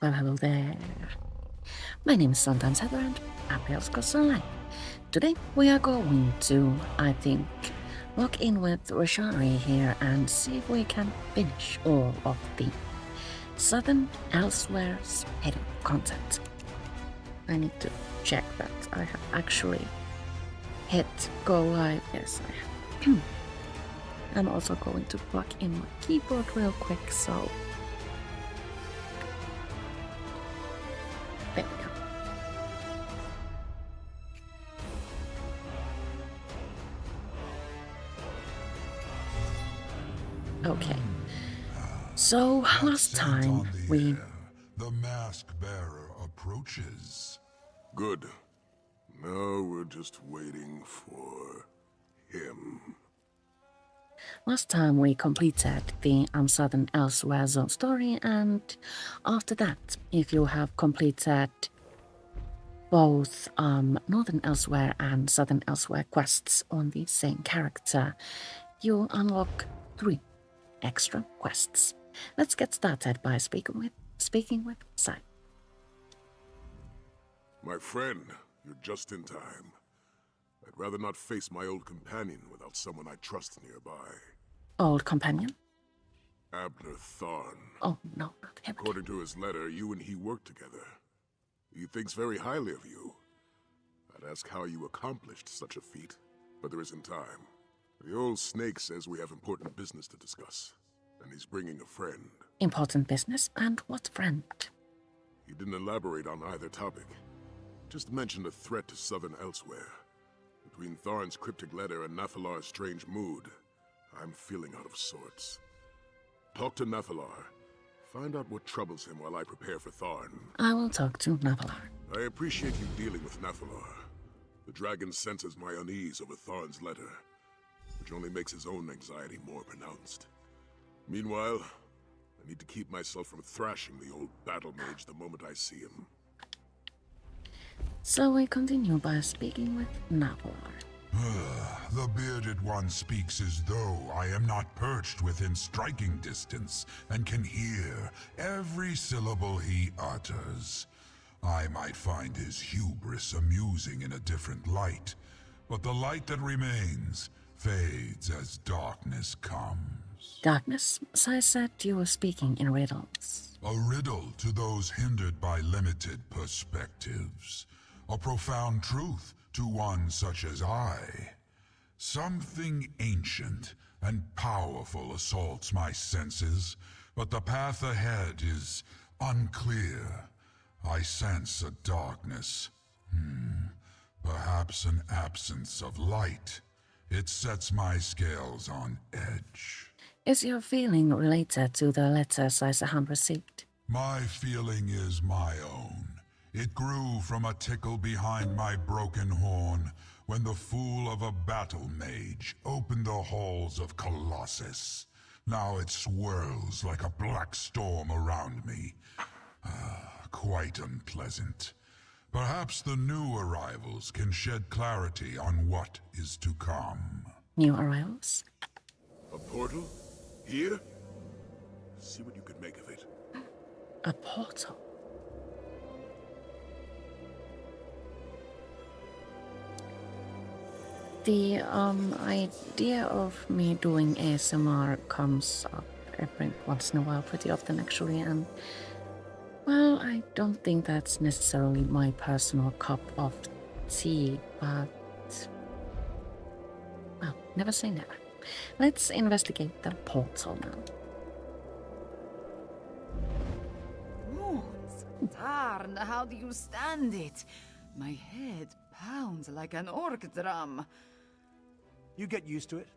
Well, hello there. My name is Sometimes Heather and happy Elsweyr Online. Today we are going to, I think, log in with Rashari here and see if we can finish all of the Southern Elsweyr's hidden content. I need to check that I have actually hit go live. Yes, I have. I'm also going to plug in my keyboard real quick, so there we go. Okay. So last time we The mask bearer approaches. Good. Now we're just waiting for him. Last time we completed the Southern Elsweyr Zone story, and after that, if you have completed both Northern Elsweyr and Southern Elsweyr quests on the same character, you unlock 3 extra quests. Let's get started by speaking with Sai. My friend, you're just in time. I'd rather not face my old companion without someone I trust nearby. Old companion? Abner Tharn. Oh, no, not him. According to his letter, you and he work together. He thinks very highly of you. I'd ask how you accomplished such a feat, but there isn't time. The old snake says we have important business to discuss, and he's bringing a friend. Important business? And what friend? He didn't elaborate on either topic. Just mentioned a threat to Southern Elsweyr. Between Tharn's cryptic letter and Nathalar's strange mood, I'm feeling out of sorts. Talk to Nathalar. Find out what troubles him while I prepare for Tharn. I will talk to Nathalar. I appreciate you dealing with Nathalar. The dragon senses my unease over Tharn's letter, which only makes his own anxiety more pronounced. Meanwhile, I need to keep myself from thrashing the old battle mage the moment I see him. So we continue by speaking with Nathalar. The bearded one speaks as though I am not perched within striking distance and can hear every syllable he utters. I might find his hubris amusing in a different light, but the light that remains fades as darkness comes. Darkness? Sai said you were speaking in riddles. A riddle to those hindered by limited perspectives. A profound truth to one such as I. Something ancient and powerful assaults my senses, but the path ahead is unclear. I sense a darkness. Perhaps an absence of light. It sets my scales on edge. Is your feeling related to the letter Sai-san received? My feeling is my own. It grew from a tickle behind my broken horn when the fool of a battle mage opened the halls of Colossus. Now it swirls like a black storm around me. Quite unpleasant. Perhaps the new arrivals can shed clarity on what is to come. New arrivals? A portal? Here? See what you can make of it. A portal? The idea of me doing ASMR comes up every once in a while, pretty often actually, and well, I don't think that's necessarily my personal cup of tea, but well, never say never. Let's investigate the portal now. Oh, Tarn, how do you stand it? My head pounds like an orc drum. You get used to it.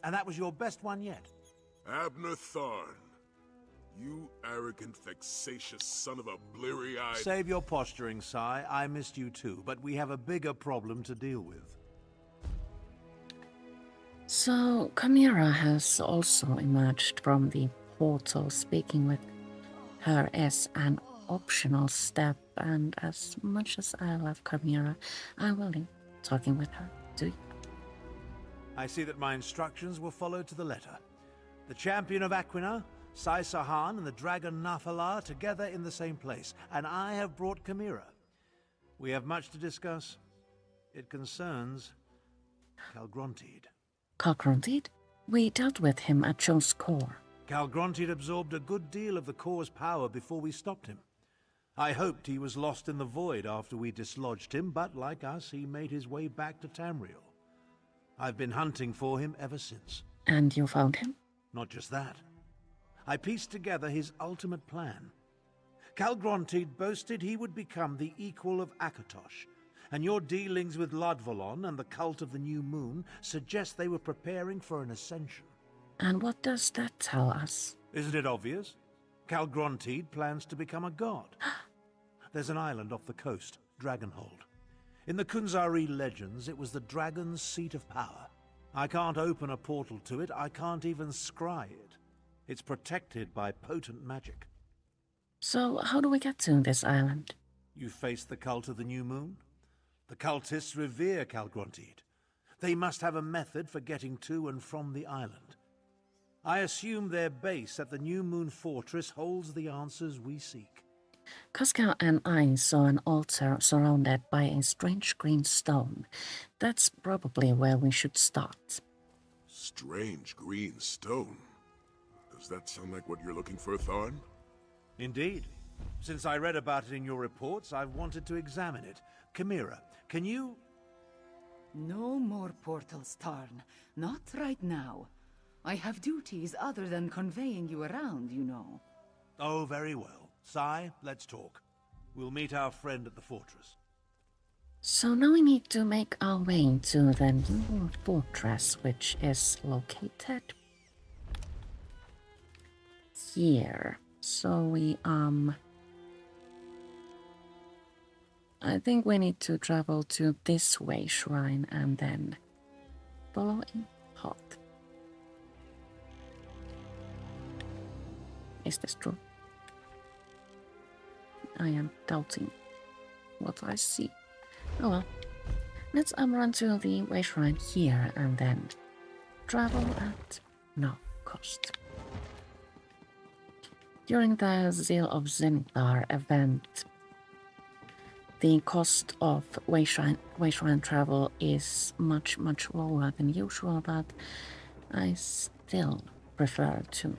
And that was your best one yet. Abner Tharn. You arrogant, vexatious son of a bleary-eyed... Save your posturing, Sai. I missed you too, but we have a bigger problem to deal with. So, Chimera has also emerged from the portal. Speaking with her is an optional step, and as much as I love Chimera, I will leave talking with her to you. I see that my instructions were followed to the letter. The champion of Aquina, Sai Sahan and the dragon Nafala together in the same place, and I have brought Chimera. We have much to discuss. It concerns Calgrontide. Calgrontide? We dealt with him at Joe's core. Calgrontide absorbed a good deal of the core's power before we stopped him. I hoped he was lost in the void after we dislodged him, but like us, he made his way back to Tamriel. I've been hunting for him ever since. And you found him? Not just that. I pieced together his ultimate plan. Calgrontide boasted he would become the equal of Akatosh, and your dealings with Ladvolon and the cult of the New Moon suggest they were preparing for an ascension. And what does that tell us? Isn't it obvious? Calgrontide plans to become a god. There's an island off the coast, Dragonhold. In the Kunzari legends, it was the dragon's seat of power. I can't open a portal to it, I can't even scry it. It's protected by potent magic. So how do we get to this island? You face the cult of the New Moon? The cultists revere Calgrontide. They must have a method for getting to and from the island. I assume their base at the New Moon Fortress holds the answers we seek. Cascal and I saw an altar surrounded by a strange green stone. That's probably where we should start. Strange green stone. Does that sound like what you're looking for, Tharn? Indeed. Since I read about it in your reports, I've wanted to examine it. Chimera, can you... No more portals, Tarn. Not right now. I have duties other than conveying you around, you know. Oh, very well. Sai, let's talk. We'll meet our friend at the fortress. So now we need to make our way to the new fortress, which is located here. So we, I think we need to travel to this way shrine and then follow a path. Is this true? I am doubting what I see. Oh well. Let's run to the way shrine here and then travel at no cost. During the Zeal of Zenitar event, the cost of way shrine travel is much lower than usual, but I still prefer to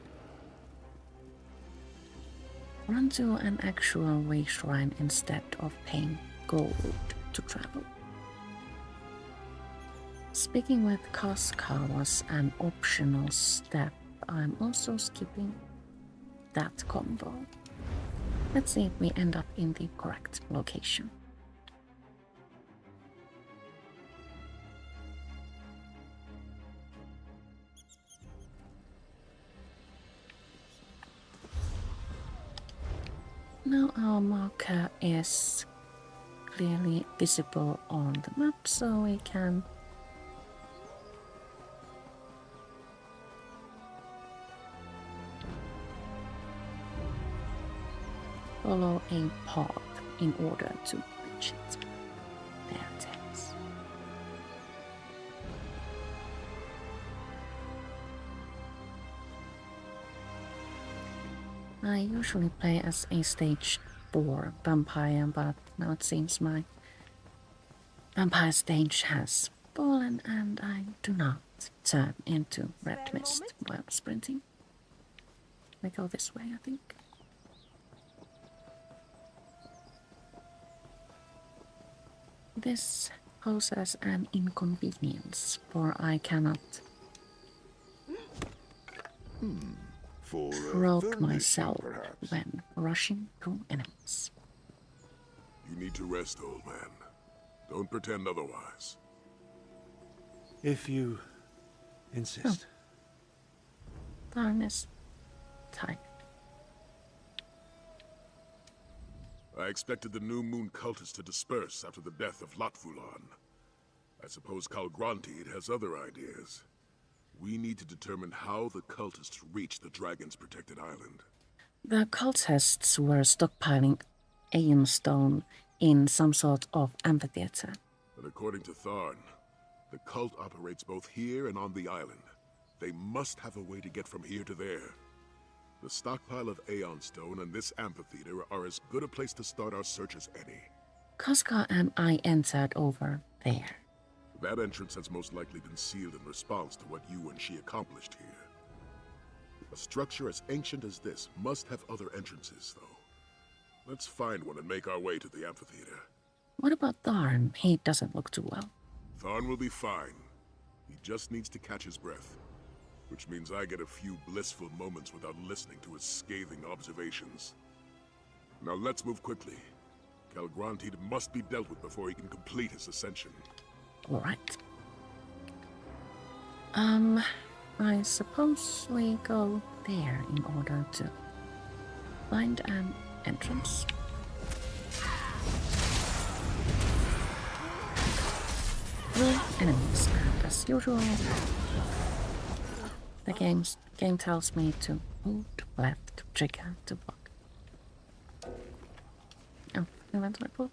run to an actual way shrine instead of paying gold to travel. Speaking with Casca was an optional step. I'm also skipping that combo. Let's see if we end up in the correct location. Now our marker is clearly visible on the map, so we can follow a path in order to reach it. There it is. I usually play as a stage 4 vampire, but now it seems my vampire stage has fallen and I do not turn into red mist while sprinting. We go this way, I think. This poses an inconvenience, for I cannot probe myself when rushing through enemies. You need to rest, old man. Don't pretend otherwise. If you insist. Tharn is tired. I expected the New Moon cultists to disperse after the death of Latvulan. I suppose Calgrontide has other ideas. We need to determine how the cultists reached the dragon's protected island. The cultists were stockpiling Aeon Stone in some sort of amphitheater. But according to Tharn, the cult operates both here and on the island. They must have a way to get from here to there. The stockpile of Aeon Stone and this amphitheater are as good a place to start our search as any. Casca and I entered over there. That entrance has most likely been sealed in response to what you and she accomplished here. A structure as ancient as this must have other entrances, though. Let's find one and make our way to the amphitheater. What about Tharn? He doesn't look too well. Tharn will be fine. He just needs to catch his breath. Which means I get a few blissful moments without listening to his scathing observations. Now let's move quickly. Calgrantid must be dealt with before he can complete his ascension. Alright. I suppose we go there in order to find an entrance. No enemies, and as usual, the game tells me to hold left trigger to block. Oh, inventory full.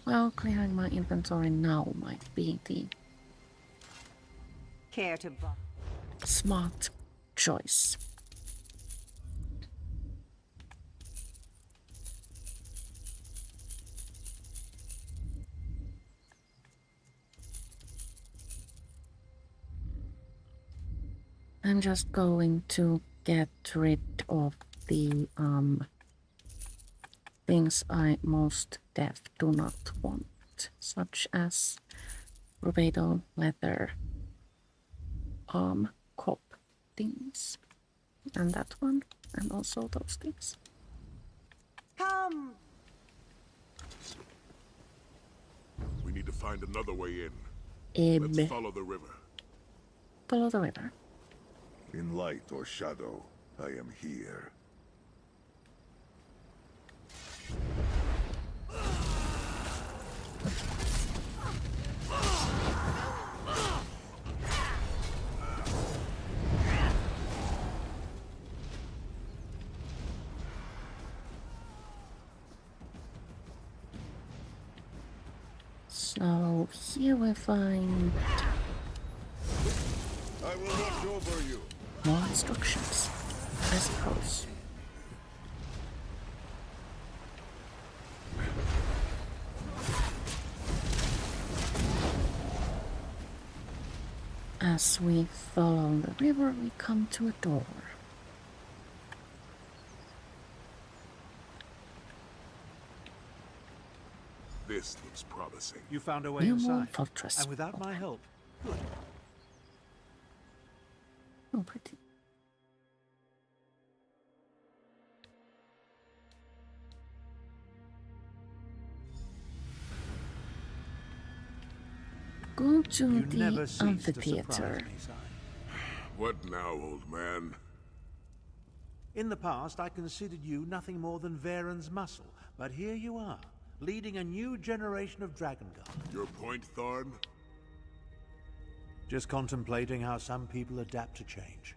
Well, clearing my inventory now might be the Care to buy? smart choice. I'm just going to get rid of the things I most def do not want, such as rubedo, leather, cop things, and that one, and also those things. Come! We need to find another way in. Let's follow the river. Follow the river. In light or shadow, I am here. So here we find I will watch over you. more instructions, I suppose. As we follow the river, we come to a door. This looks promising. You found a way New inside. Moon Fortress. And without my help. Good. Oh, pretty. Go to You the never cease to amphitheater. surprise me, Si. What now, old man? In the past, I considered you nothing more than Varen's muscle, but here you are, leading a new generation of Dragon Guard. Your point, Tharn? Just contemplating how some people adapt to change.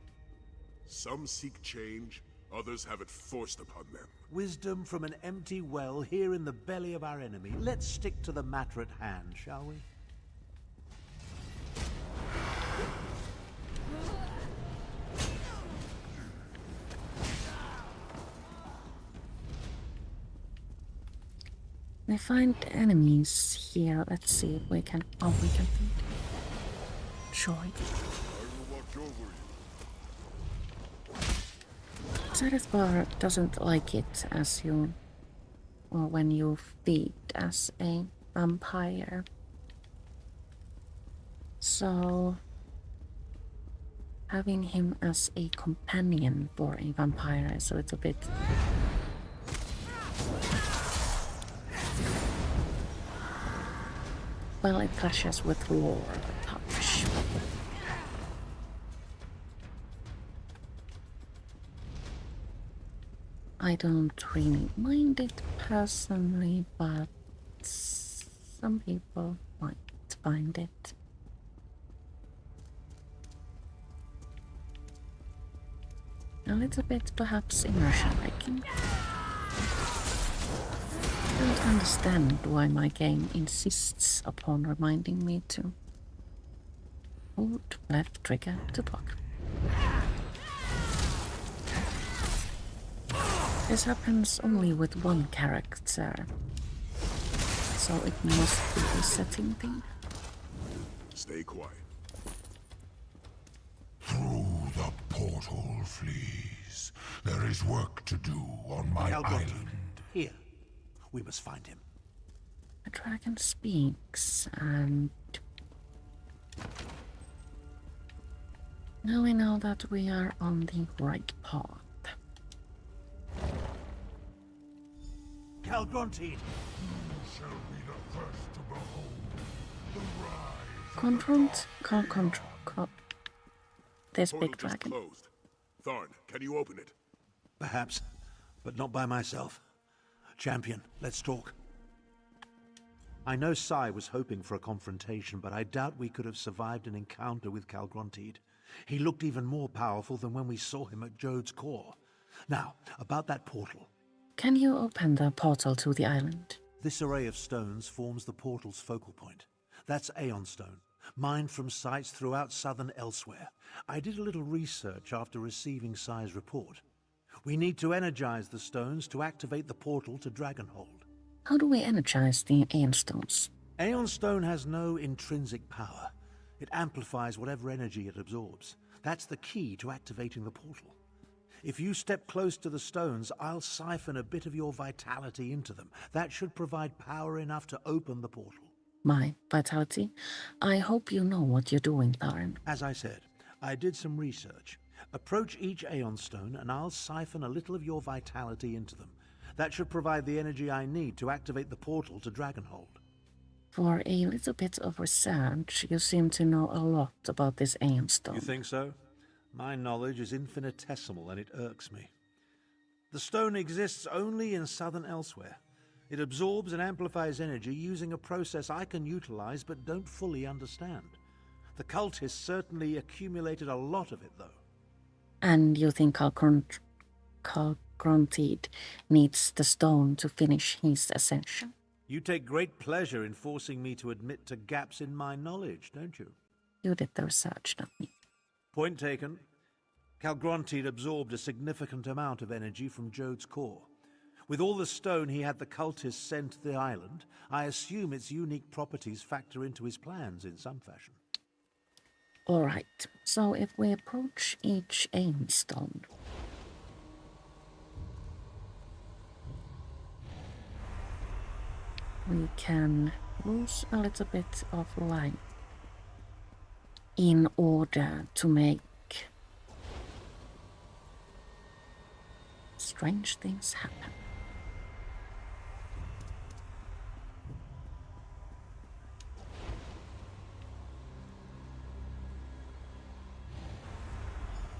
Some seek change, others have it forced upon them. Wisdom from an empty well here in the belly of our enemy. Let's stick to the matter at hand, shall we? We find enemies here. Let's see if we can. Oh, we can find joy. I will watch over you. Satisbar doesn't like it as you, or when you feed as a vampire. So having him as a companion for a vampire is a little bit well, it clashes with lore a touch. I don't really mind it personally, but some people might find it a little bit perhaps immersion breaking. I don't understand why my game insists upon reminding me to hold left trigger to block. This happens only with one character. So it must be a setting thing. Stay quiet. Through the portal, fleas. There is work to do on my Calgronteed, island. here. We must find him. The dragon speaks, and now we know that we are on the right path. Calgronteed! Shall be the first to behold the rise. Confront, this Portal big just dragon. closed. Tharn, can you open it? Perhaps, but not by myself. Champion, let's talk. I know Sai was hoping for a confrontation, but I doubt we could have survived an encounter with Calgronteed. He looked even more powerful than when we saw him at Jode's core. Now, about that portal. Can you open the portal to the island? This array of stones forms the portal's focal point. That's Aeon Stone, mined from sites throughout southern Elsweyr. I did a little research after receiving Sai's report. We need to energize the stones to activate the portal to Dragonhold. How do we energize the Aeon Stones? Aeon Stone has no intrinsic power. It amplifies whatever energy it absorbs. That's the key to activating the portal. If you step close to the stones, I'll siphon a bit of your vitality into them. That should provide power enough to open the portal. My vitality? I hope you know what you're doing, Tharn. As I said, I did some research. Approach each Aeon Stone and I'll siphon a little of your vitality into them. That should provide the energy I need to activate the portal to Dragonhold. For a little bit of research, you seem to know a lot about this Aeon Stone. You think so? My knowledge is infinitesimal and it irks me. The stone exists only in southern Elsweyr. It absorbs and amplifies energy using a process I can utilize but don't fully understand. The cultists certainly accumulated a lot of it, though. And you think Calgronteed needs the stone to finish his ascension? You take great pleasure in forcing me to admit to gaps in my knowledge, don't you? You did the research, not me. Point taken. Calgronteed absorbed a significant amount of energy from Jode's core. With all the stone he had the cultists send to the island, I assume its unique properties factor into his plans in some fashion. Alright, so if we approach each Aeon Stone, we can lose a little bit of light in order to make strange things happen.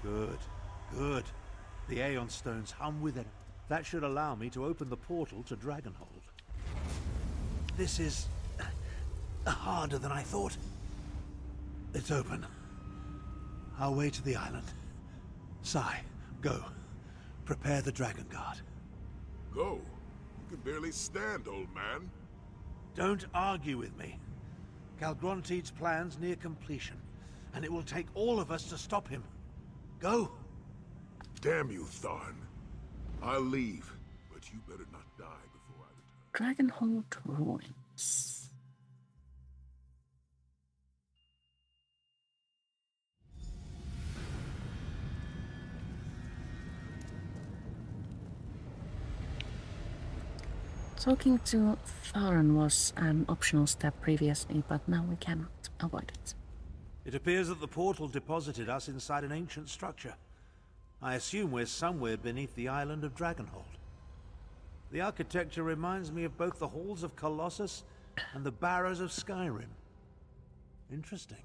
Good, good. The Aeon Stones hum with it. That should allow me to open the portal to Dragonhold. This is harder than I thought. It's open. Our way to the island. Sai, go. Prepare the Dragon Guard. Go. You can barely stand, old man. Don't argue with me. Calgronteed's plan's near completion, and it will take all of us to stop him. Go. Damn you, Tharn. I'll leave, but you better not die before I return. Dragonhold ruins. Talking to Tharn was an optional step previously, but now we cannot avoid it. It appears that the portal deposited us inside an ancient structure. I assume we're somewhere beneath the island of Dragonhold. The architecture reminds me of both the halls of Colossus and the barrows of Skyrim. Interesting.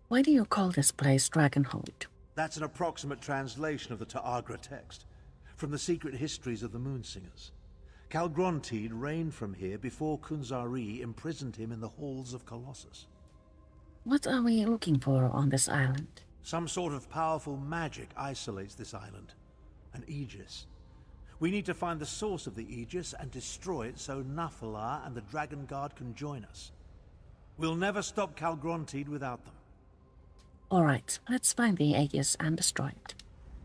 Why do you call this place Dragonhold? That's an approximate translation of the Ta'agra text, from the secret histories of the Moonsingers. Calgronteed reigned from here before Kunzari imprisoned him in the halls of Colossus. What are we looking for on this island? Some sort of powerful magic isolates this island. An Aegis. We need to find the source of the Aegis and destroy it so Nathalar and the Dragon Guard can join us. We'll never stop Calgronteed without them. Alright, let's find the Aegis and destroy it.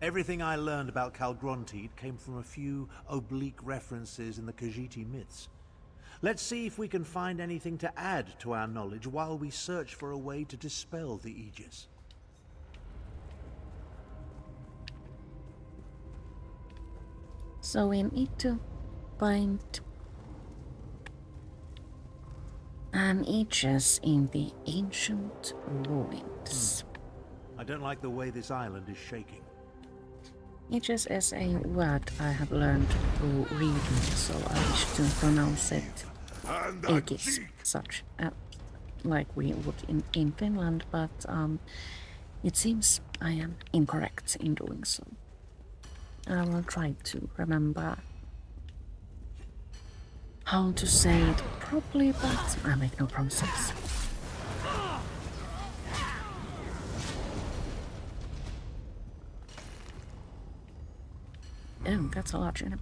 Everything I learned about Calgrontied came from a few oblique references in the Khajiit myths. Let's see if we can find anything to add to our knowledge while we search for a way to dispel the Aegis. So we need to find an Aegis in the ancient ruins. I don't like the way this island is shaking. Aegis is a word I have learned through reading, so I wish to pronounce it And a Aegis, cheek. such like we would in Finland, but it seems I am incorrect in doing so. I will try to remember how to say it properly, but I make no promises. Oh, that's a large enemy.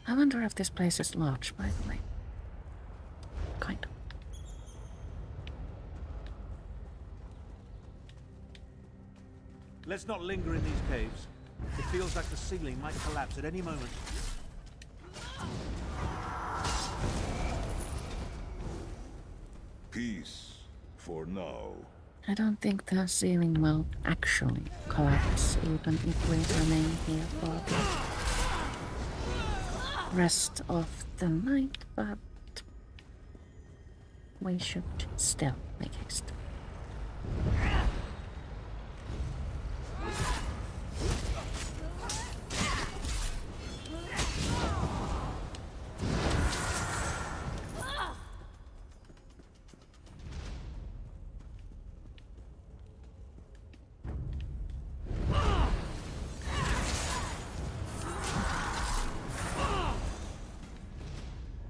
I wonder if this place is large, by the way. Kind of. Let's not linger in these caves. It feels like the ceiling might collapse at any moment. Peace for now. I don't think the ceiling will actually collapse, even if we remain here for the rest of the night, but we should still make haste.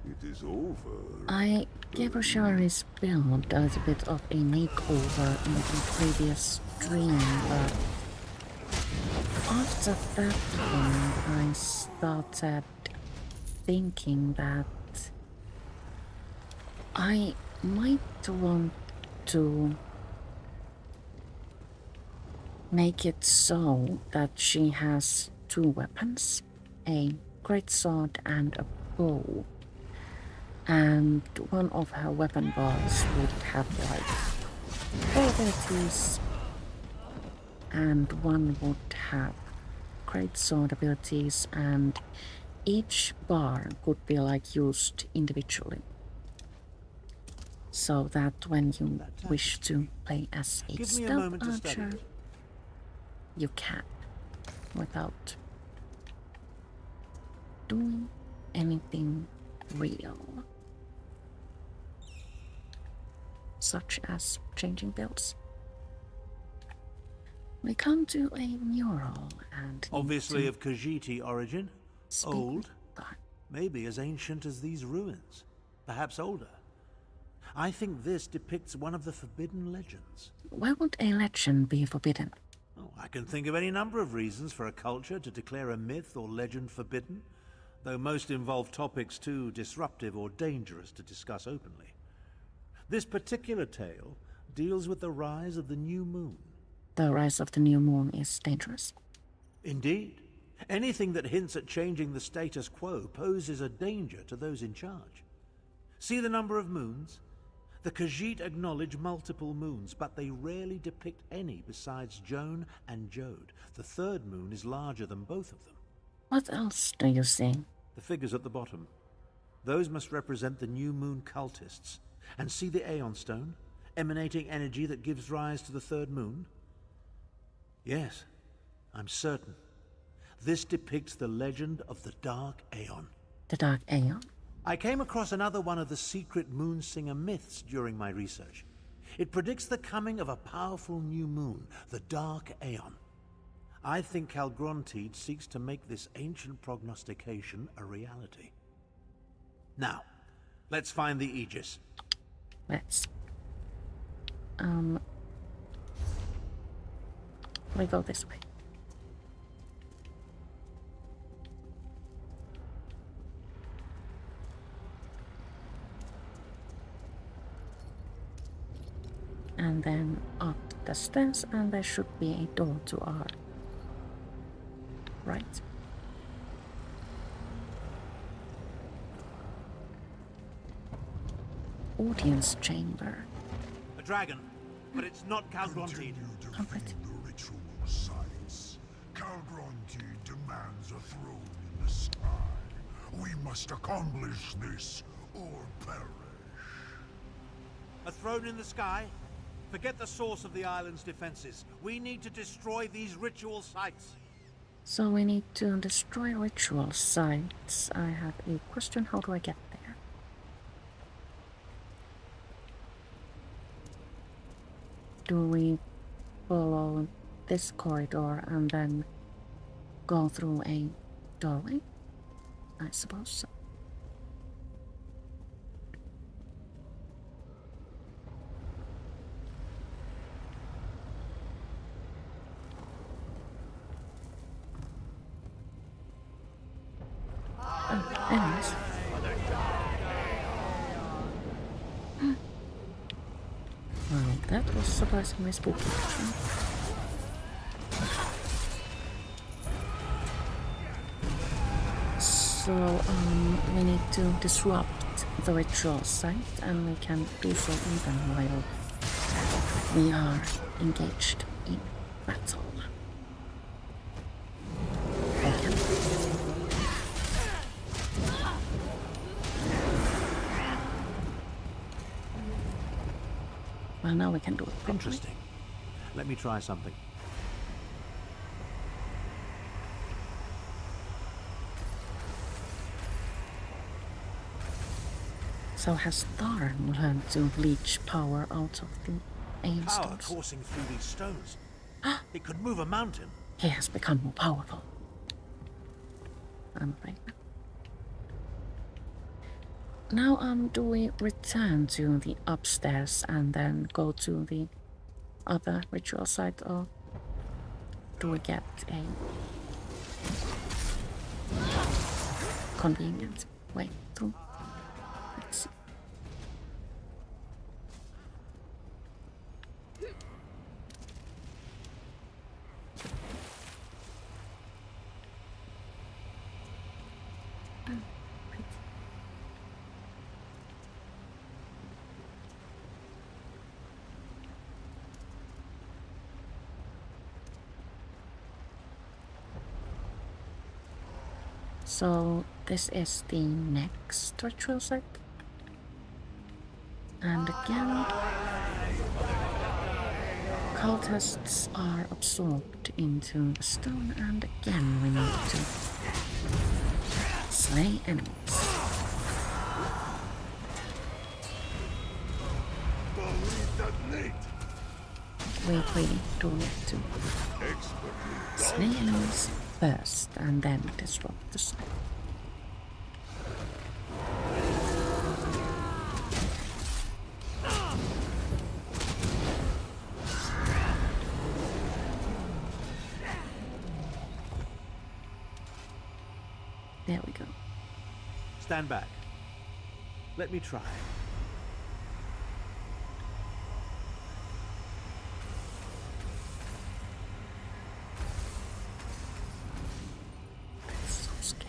It is over. I gave Roshari's build a little bit of a makeover in the previous stream, but after that one I started thinking that I might want to make it so that she has two weapons, a greatsword and a bow. And one of her weapon bars would have like bow abilities, and one would have great sword abilities, and each bar could be like used individually, so that when you wish to play as a Give me a stealth moment to study archer, it. you can without doing anything real, such as changing builds. We come to a mural and Obviously of Khajiit origin. speak Old. with God. Maybe as ancient as these ruins. Perhaps older. I think this depicts one of the forbidden legends. Why would a legend be forbidden? Oh, I can think of any number of reasons for a culture to declare a myth or legend forbidden, though most involve topics too disruptive or dangerous to discuss openly. This particular tale deals with the rise of the new moon. The rise of the new moon is dangerous. Indeed. Anything that hints at changing the status quo poses a danger to those in charge. See the number of moons? The Khajiit acknowledge multiple moons, but they rarely depict any besides Joan and Jode. The third moon is larger than both of them. What else do you see? The figures at the bottom. Those must represent the new moon cultists. And see the Aeon Stone, emanating energy that gives rise to the third moon? Yes, I'm certain. This depicts the legend of the Dark Aeon. The Dark Aeon? I came across another one of the secret Moonsinger myths during my research. It predicts the coming of a powerful new moon, the Dark Aeon. I think Calgrontied seeks to make this ancient prognostication a reality. Now, Let's find the Aegis. Let's. We go this way. And then up the stairs, and there should be a door to our right. Audience chamber. A dragon, but it's not Calgrontied. Continue to Alright. feed the ritual sites. Calgronti demands a throne in the sky. We must accomplish this, or perish. A throne in the sky? Forget the source of the island's defenses. We need to destroy these ritual sites. So we need to destroy ritual sites. I have a question. How do I get there? Do we follow this corridor and then go through a doorway? I suppose so. Oh, anyways. Well, that was surprisingly spooky, actually. So, we need to disrupt the ritual site, and we can do so even while we are engaged in battle. Okay. Well, now we can do it properly. Interesting. Let me try something. So has Tharn learned to leech power out of the Power aimstones? coursing through these stones. It could move a mountain. He has become more powerful. I'm afraid. Now, do we return to the upstairs and then go to the other ritual site, or do we get a convenient way through? Let's see. So this is the next ritual site. And again, cultists are absorbed into the stone, and again we need to slay enemies. We really do need to slay enemies first and then disrupt the site. There we go. Stand back. Let me try. So scary.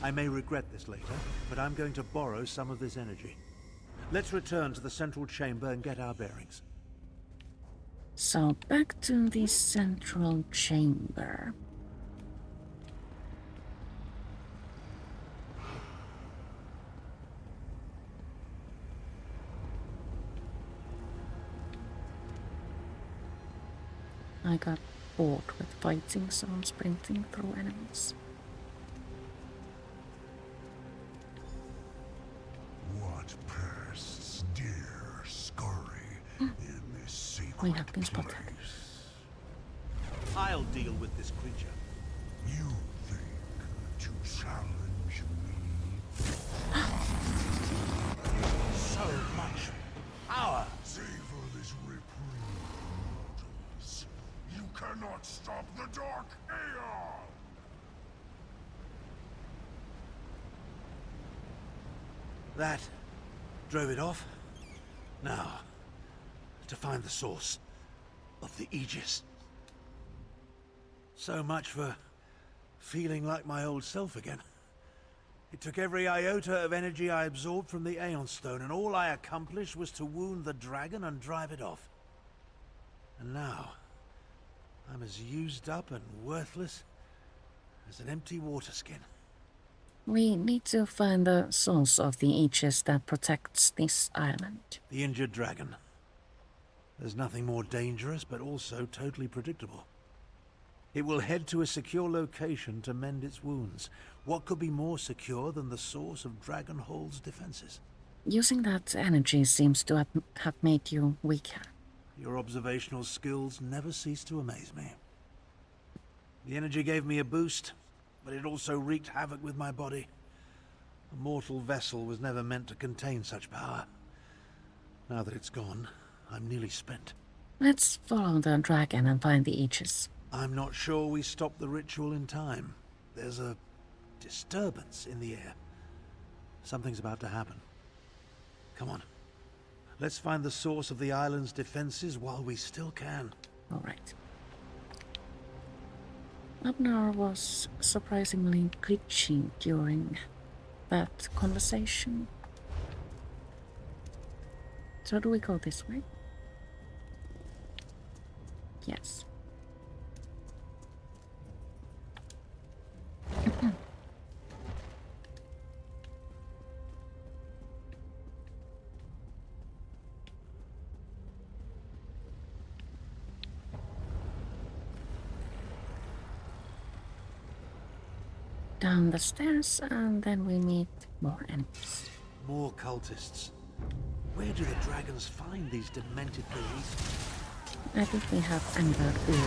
I may regret this later, but I'm going to borrow some of this energy. Let's return to the central chamber and get our bearings. So back to the central chamber. I got bored with fighting, so I'm sprinting through enemies. What pests dare scurry in this secret We have been spotted. place? I'll deal with this creature. You think to challenge me? Stop the Dark Aeon! That drove it off. Now, to find the source of the Aegis. So much for feeling like my old self again. It took every iota of energy I absorbed from the Aeon Stone, and all I accomplished was to wound the dragon and drive it off. And now, I'm as used up and worthless as an empty water skin. We need to find the source of the Aegis that protects this island. The injured dragon. There's nothing more dangerous, but also totally predictable. It will head to a secure location to mend its wounds. What could be more secure than the source of Dragonhold's defenses? Using that energy seems to have made you weaker. Your observational skills never cease to amaze me. The energy gave me a boost, but it also wreaked havoc with my body. A mortal vessel was never meant to contain such power. Now that it's gone, I'm nearly spent. Let's follow the dragon and find the Aegis. I'm not sure we stopped the ritual in time. There's a disturbance in the air. Something's about to happen. Come on. Let's find the source of the island's defenses while we still can. All right. Abner was surprisingly glitchy during that conversation. So do we go this way? Yes. Down the stairs, and then we meet more enemies. More cultists. Where do the dragons find these demented beasts? I think we have another group.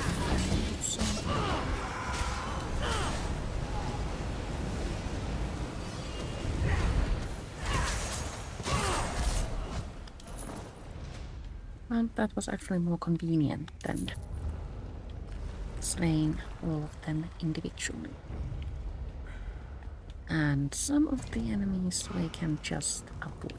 So. Well, that was actually more convenient than slaying all of them individually. And some of the enemies we can just avoid.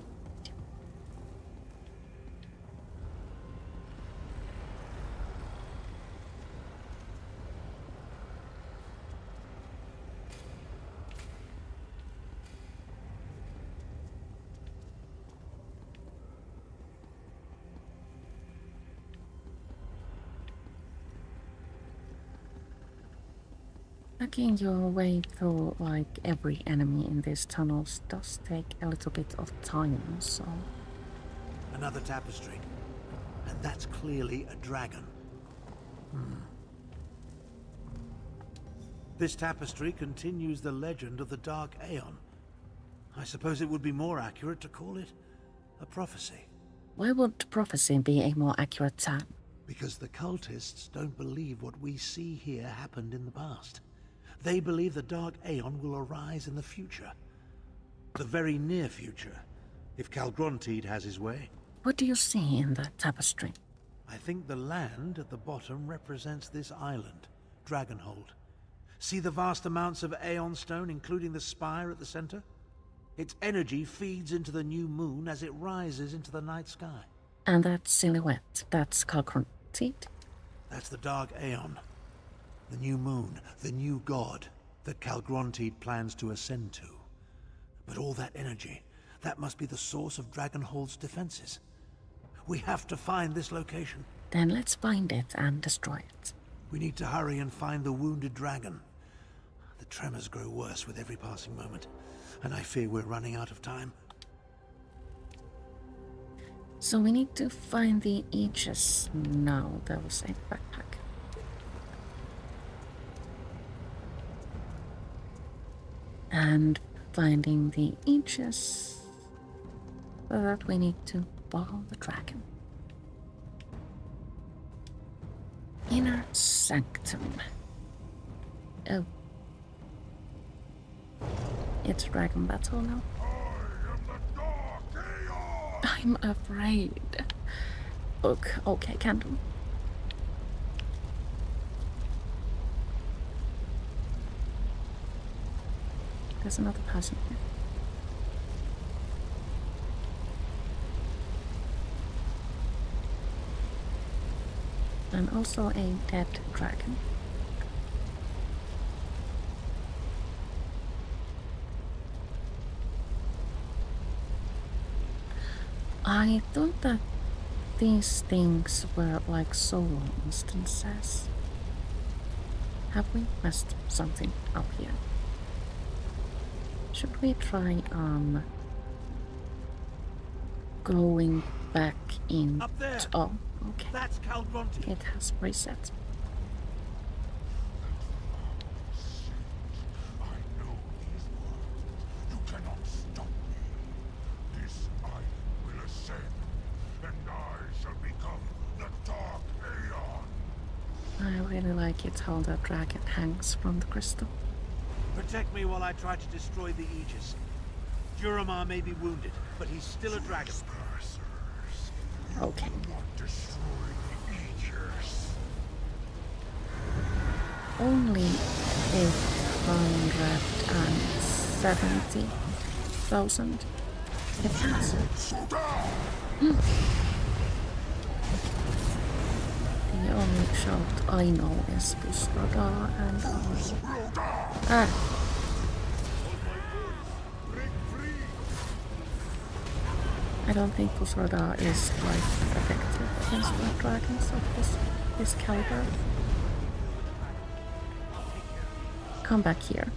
Making your way through like every enemy in these tunnels does take a little bit of time, so... Another tapestry. And that's clearly a dragon. This tapestry continues the legend of the Dark Aeon. I suppose it would be more accurate to call it a prophecy. Why would prophecy be a more accurate term? Because the cultists don't believe what we see here happened in the past. They believe the Dark Aeon will arise in the future. The very near future, if Calgrontide has his way. What do you see in the tapestry? I think the land at the bottom represents this island, Dragonhold. See the vast amounts of Aeon Stone, including the spire at the center? Its energy feeds into the new moon as it rises into the night sky. And that silhouette, that's Calgrontide? That's the Dark Aeon. The new moon, the new god that Calgrontide plans to ascend to. But all that energy, that must be the source of Dragonhold's defenses. We have to find this location. Then let's find it and destroy it. We need to hurry and find the wounded dragon. The tremors grow worse with every passing moment, and I fear we're running out of time. So we need to find the Aegis now. There was a backpack. And finding the Aegis. For that we need to follow the dragon. Inner Sanctum. Oh. It's dragon battle now. I'm afraid. Okay, Candle. there's another person here. And also a dead dragon. I thought that these things were like solo instances. Have we messed something up here? Should we try going back in? Up there! Oh, okay. That's Cal Gronteed. It has reset. I know these words. You cannot stop me. This island will ascend, and I shall become the Dark Aeon. I really like it how the dragon hangs from the crystal. Protect me while I try to destroy the Aegis. Duramar may be wounded, but he's still a dragon. Dispersers. Okay. Want destroy the Aegis. Only 870,000 defense. The only shot I know is Busradar and Ah! I don't think Busradar is quite effective against the dragons of this caliber. Come back here.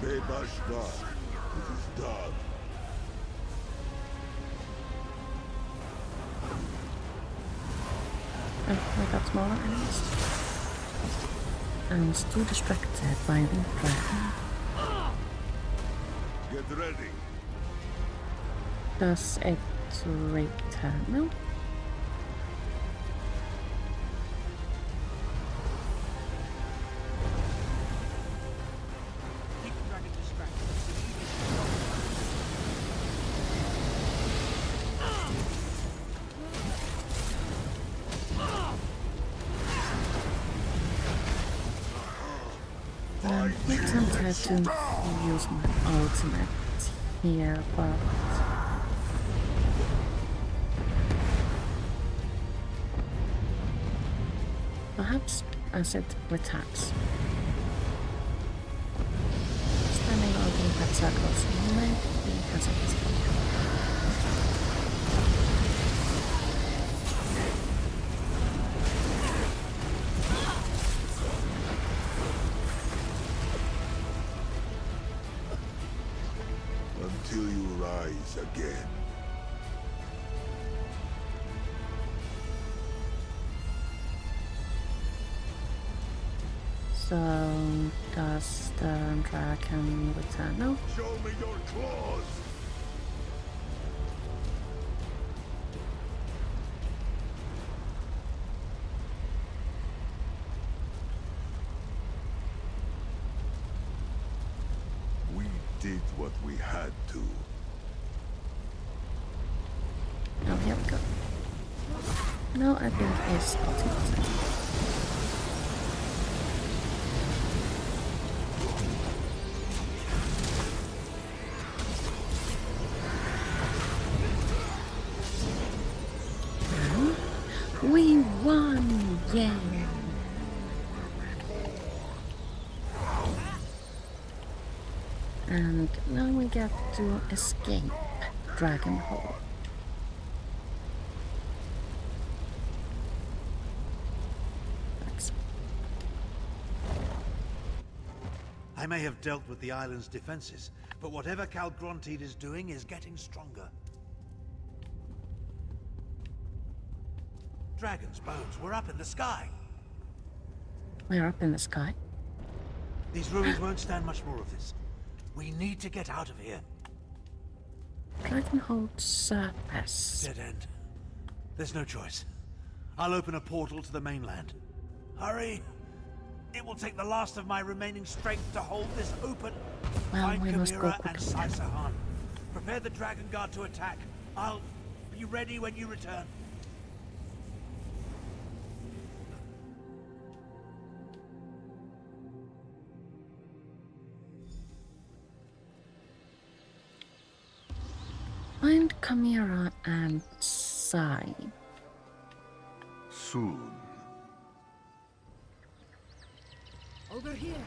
Bebashda. It is done. Oh, I got smaller enemies. I was too distracted by the dragon. Get ready. Does it return? No. Keep the dragon distracted. I'm tempted to use my ultimate here, but perhaps as it returns. Standing on the red circles maybe has a Until you rise again. So does the dragon return? No. Show me your claws. We did what we had to. No, here we go. No, I think it's ultimate. We won! Yay! And now we get to escape Dragon Hole. I may have dealt with the island's defenses, but whatever Cal Gronteed is doing is getting stronger. Dragon's bones were up in the sky. We're up in the sky. These ruins won't stand much more of this. We need to get out of here. Dragon Hole surface. Dead end. There's no choice. I'll open a portal to the mainland. Hurry! It will take the last of my remaining strength to hold this open. Well, Find we must go Chimera and quickly then. Saisahan. Prepare the Dragon Guard to attack. I'll be ready when you return. Find Chimera and Sai. Soon. Over here.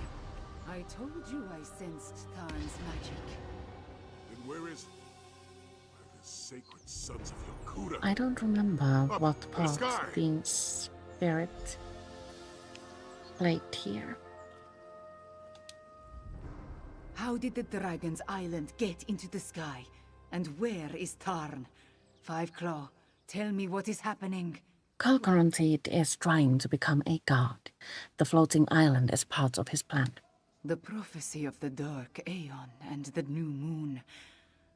I told you I sensed Tarn's magic. Then where is... Where the sacred sons of Yakuda? I don't remember Up what to the part sky. the spirit played here. How did the Dragon's Island get into the sky? And where is Tarn? Five Claw, tell me what is happening. Calcaronteed is trying to become a god. The floating island is part of his plan. The prophecy of the Dark Aeon and the new moon.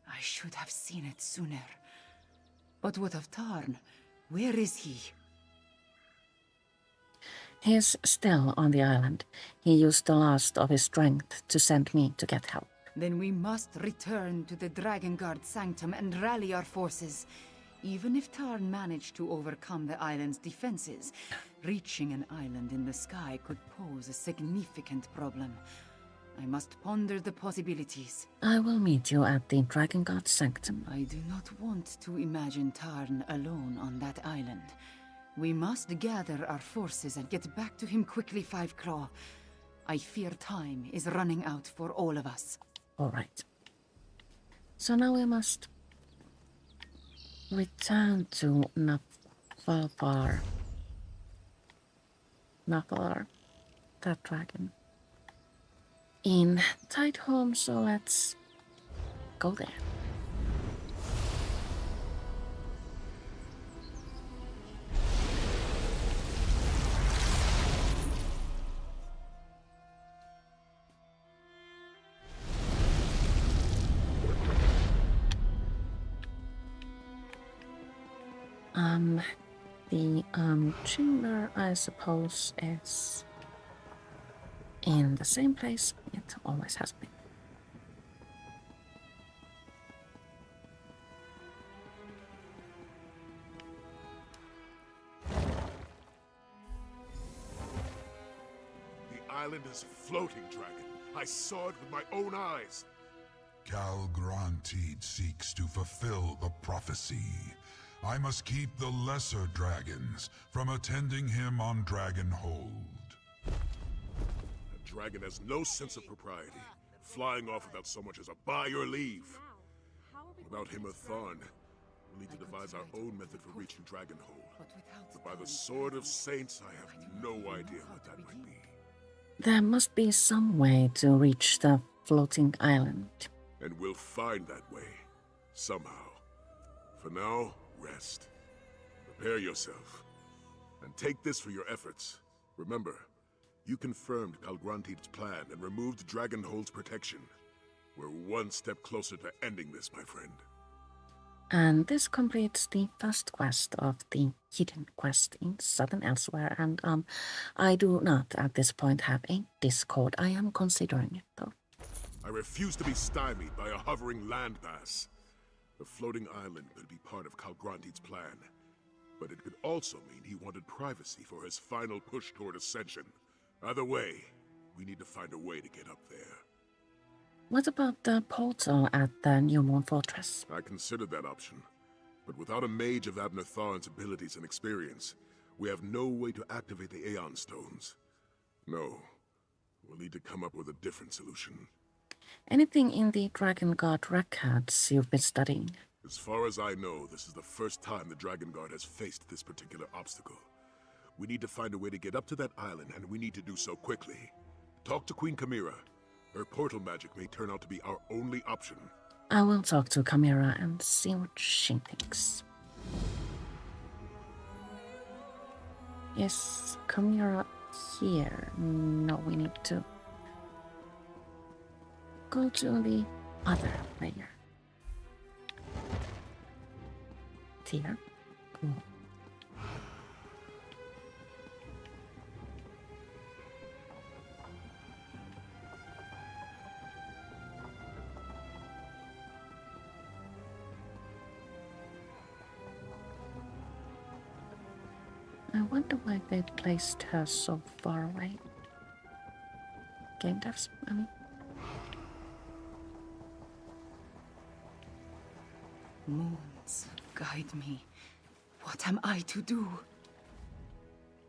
I should have seen it sooner. But what of Tarn? Where is he? He's still on the island. He used the last of his strength to send me to get help. Then we must return to the Dragon Guard Sanctum and rally our forces. Even if Tarn managed to overcome the island's defenses, reaching an island in the sky could pose a significant problem. I must ponder the possibilities. I will meet you at the Dragon God Sanctum. I do not want to imagine Tarn alone on that island. We must gather our forces and get back to him quickly, Five Claw. I fear time is running out for all of us. All right. So now we must return to Nafalar, that dragon, in Tightholm, so let's go there. The chamber, I suppose, is in the same place it always has been. The island is floating, Dragon. I saw it with my own eyes. Calgrantid seeks to fulfill the prophecy. I must keep the lesser dragons from attending him on Dragonhold. That dragon has no sense of propriety, flying off without so much as a by or leave. Without him or Tharn, we'll need to devise our own method for reaching Dragonhold. But by the Sword of Saints, I have no idea what that might be. There must be some way to reach the floating island. And we'll find that way, somehow. For now, rest. Prepare yourself. And take this for your efforts. Remember, you confirmed Calgrantid's plan and removed Dragonhold's protection. We're one step closer to ending this, my friend. And this completes the first quest of the hidden quest in Southern Elsweyr, and I do not at this point have a Discord. I am considering it though. I refuse to be stymied by a hovering landmass. The floating island could be part of Calgrantid's plan, but it could also mean he wanted privacy for his final push toward ascension. Either way, we need to find a way to get up there. What about the portal at the New Moon Fortress? I considered that option, but without a mage of Abner Tharn's abilities and experience, we have no way to activate the Aeon Stones. No, we'll need to come up with a different solution. Anything in the Dragon Guard records you've been studying? As far as I know, this is the first time the Dragon Guard has faced this particular obstacle. We need to find a way to get up to that island, and we need to do so quickly. Talk to Queen Chimera. Her portal magic may turn out to be our only option. I will talk to Chimera and see what she thinks. Is Chimera here? No, we need to go to the other layer. Here. Cool. I wonder why they placed her so far away. Game devs, I mean. Moons, guide me. What am I to do?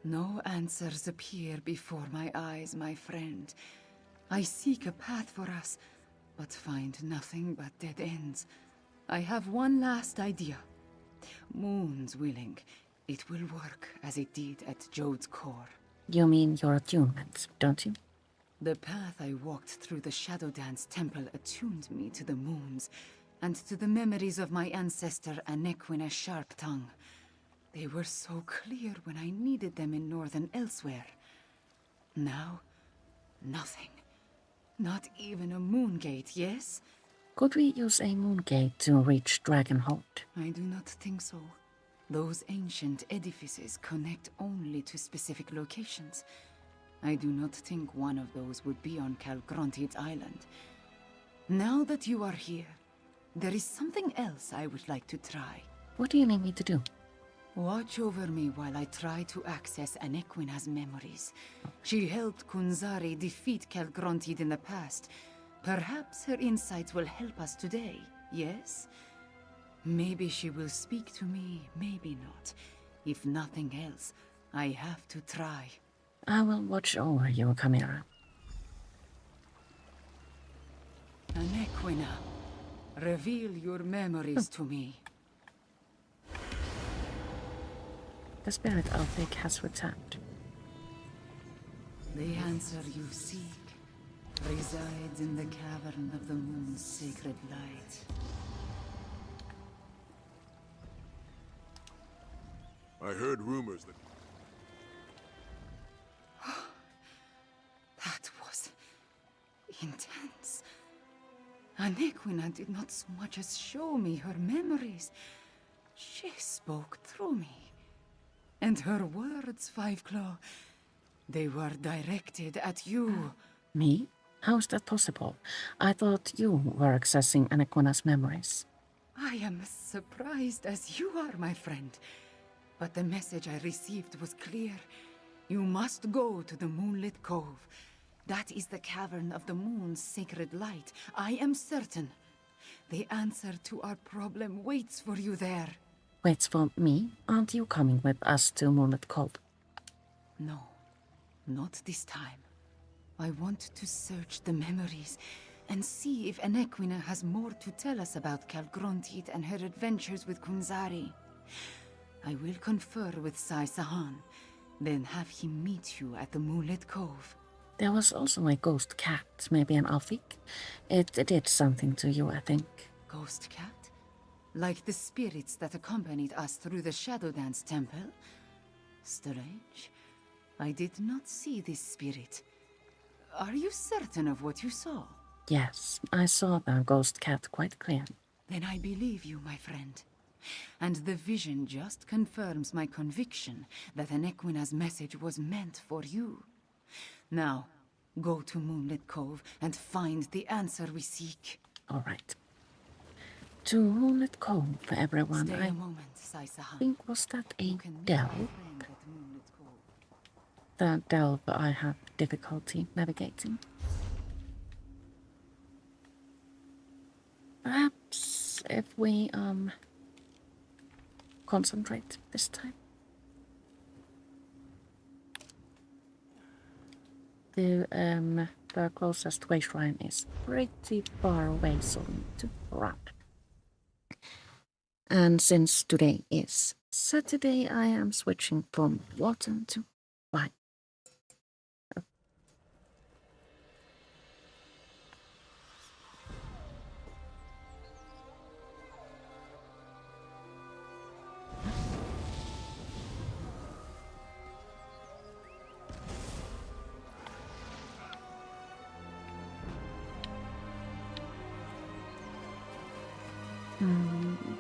No answers appear before my eyes, my friend. I seek a path for us, but find nothing but dead ends. I have one last idea. Moons willing, it will work as it did at Jode's core. You mean your attunement, don't you? The path I walked through the Shadow Dance Temple attuned me to the moons, and to the memories of my ancestor Anequina's sharp tongue. They were so clear when I needed them in northern Elsweyr. Now, nothing. Not even a moon gate, yes? Could we use a moon gate to reach Dragonhold? I do not think so. Those ancient edifices connect only to specific locations. I do not think one of those would be on Calgrontid's island. Now that you are here, there is something else I would like to try. What do you need me to do? Watch over me while I try to access Anequina's memories. She helped Kunzari defeat Calgrontid in the past. Perhaps her insights will help us today, yes? Maybe she will speak to me, maybe not. If nothing else, I have to try. I will watch over you, Chimera. Anequina, reveal your memories to me. The spirit Elfic has returned. The answer you seek resides in the cavern of the moon's sacred light. I heard rumors that... That was intense. Anequina did not so much as show me her memories. She spoke through me. And her words, Fiveclaw, they were directed at you. Me? How is that possible? I thought you were accessing Anequina's memories. I am as surprised as you are, my friend. But the message I received was clear. You must go to the Moonlit Cove. That is the cavern of the moon's sacred light. I am certain. The answer to our problem waits for you there. Waits for me? Aren't you coming with us to Moonlit Cove? No, not this time. I want to search the memories and see if Anequina has more to tell us about Calgrontid and her adventures with Kunzari. I will confer with Sai Sahan, then have him meet you at the Moonlit Cove. There was also a ghost cat, maybe an Alfik. It did something to you, I think. Ghost cat? Like the spirits that accompanied us through the Shadow Dance Temple? Strange. I did not see this spirit. Are you certain of what you saw? Yes, I saw the ghost cat quite clearly. Then I believe you, my friend. And the vision just confirms my conviction that Anequina's message was meant for you. Now, go to Moonlit Cove and find the answer we seek. All right. To Moonlit Cove, everyone. Stay I a moment, Sai Sahan. think was that a You can meet delve? my friend at Moonlit Cove. The delve I have difficulty navigating. Perhaps if we concentrate this time. The closest way shrine is pretty far away, so we need to run. And since today is Saturday, I am switching from water to wine.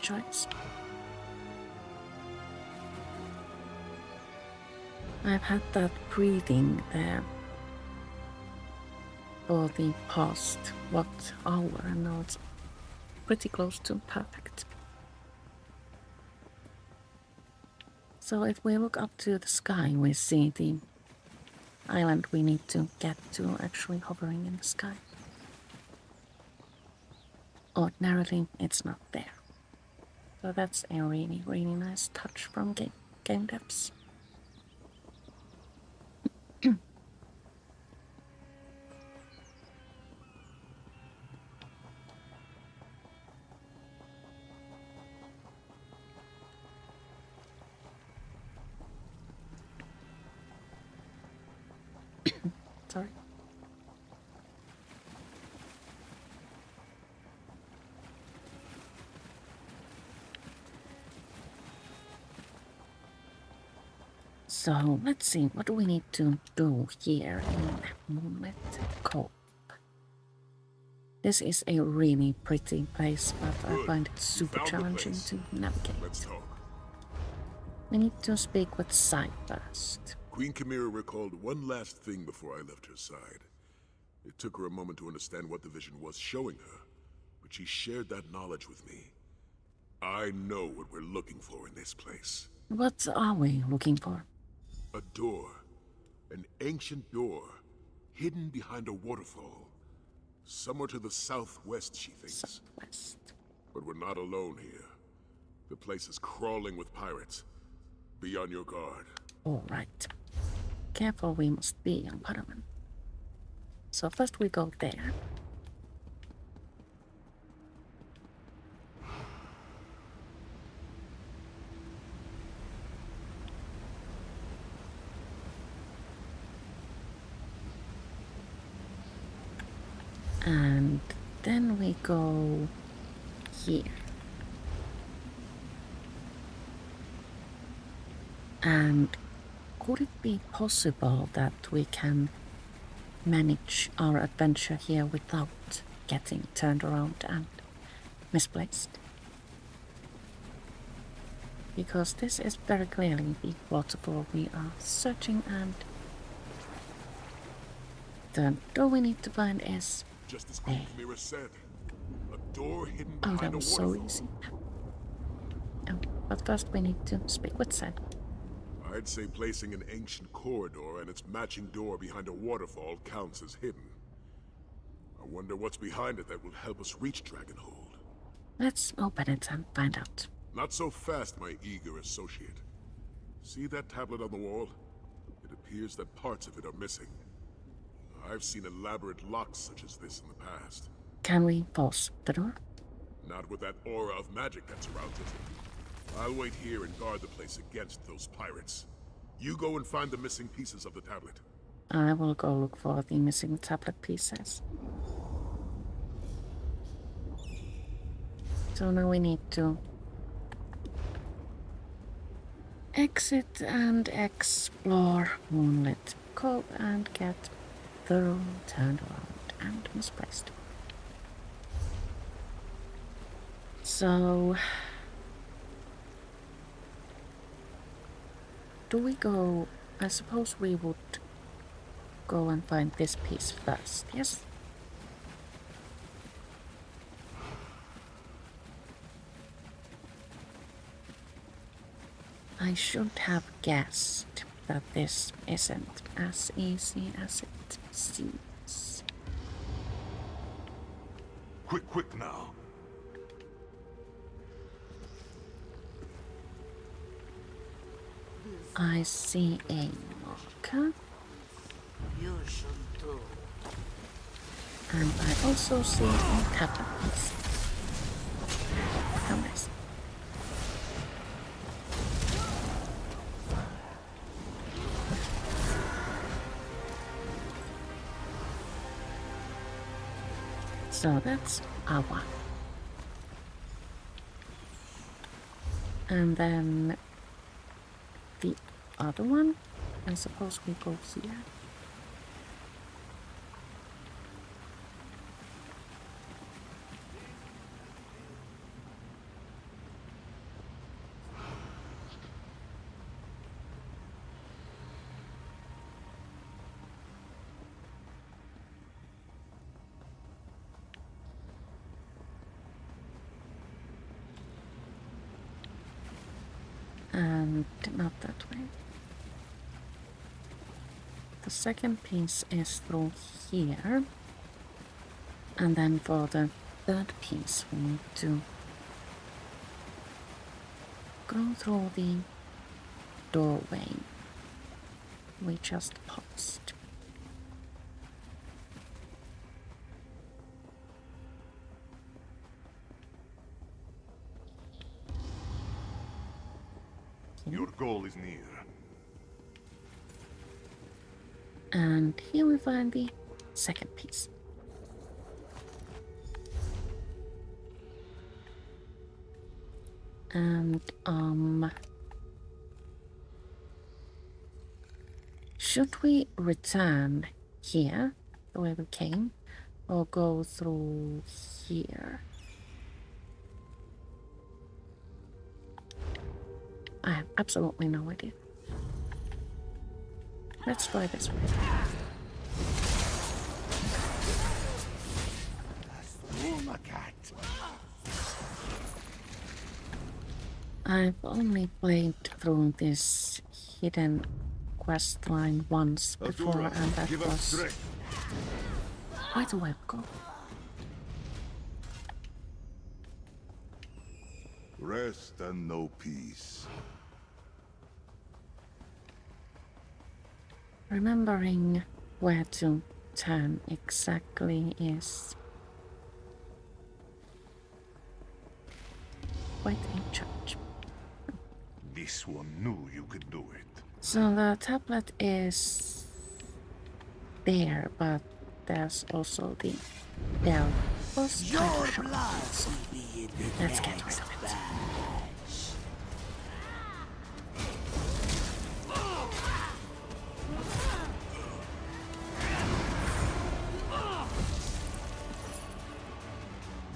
Choice. I've had that breathing there for the past, hour, and now it's pretty close to perfect. So if we look up to the sky, we see the island we need to get to actually hovering in the sky. Ordinarily, it's not there. So that's a really, really nice touch from game devs. Sorry. So let's see, what do we need to do here in Moonlit Cove? This is a really pretty place, but I Good. find it You super found the challenging place. to navigate. Let's talk. We need to speak with Sai first. Queen Chimera recalled one last thing before I left her side. It took her a moment to understand what the vision was showing her, but she shared that knowledge with me. I know what we're looking for in this place. What are we looking for? A door. An ancient door. Hidden behind a waterfall. Somewhere to the southwest, she thinks. Southwest. But we're not alone here. The place is crawling with pirates. Be on your guard. All right. Careful we must be on Padawan. So first we go there. And then we go here. And could it be possible that we can manage our adventure here without getting turned around and misplaced? Because this is very clearly the waterfall we are searching, and the door we need to find is... Just as Queen Chimera said. A door hidden Oh, behind that a was so waterfall. easy. Oh, but first we need to speak with Sed. I'd say placing an ancient corridor and its matching door behind a waterfall counts as hidden. I wonder what's behind it that will help us reach Dragonhold. Let's open it and find out. Not so fast, my eager associate. See that tablet on the wall? It appears that parts of it are missing. I've seen elaborate locks such as this in the past. Can we force the door? Not with that aura of magic that surrounds it. I'll wait here and guard the place against those pirates. You go and find the missing pieces of the tablet. I will go look for the missing tablet pieces. So now we need to exit and explore Moonlit Cove and get the room turned around and misplaced. So... do we go... I suppose we would go and find this piece first, yes? I should have guessed that this isn't as easy as it seems. Quick now. I see a marker. You should do. And I also see a tablet piece. How nice. So that's our one. And then the other one, I suppose we go here. And not that way. The second piece is through here. And then for the third piece we need to go through the doorway we just passed. Your goal is near. And here we find the second piece. And should we return here the way we came or go through here? I have absolutely no idea. Let's try this way. I've only played through this hidden quest line once before, and that was quite a while ago. Rest and know peace. Remembering where to turn exactly is quite a challenge. This one knew you could do it. So the tablet is there, but there's also the bell. Let's get rid of it.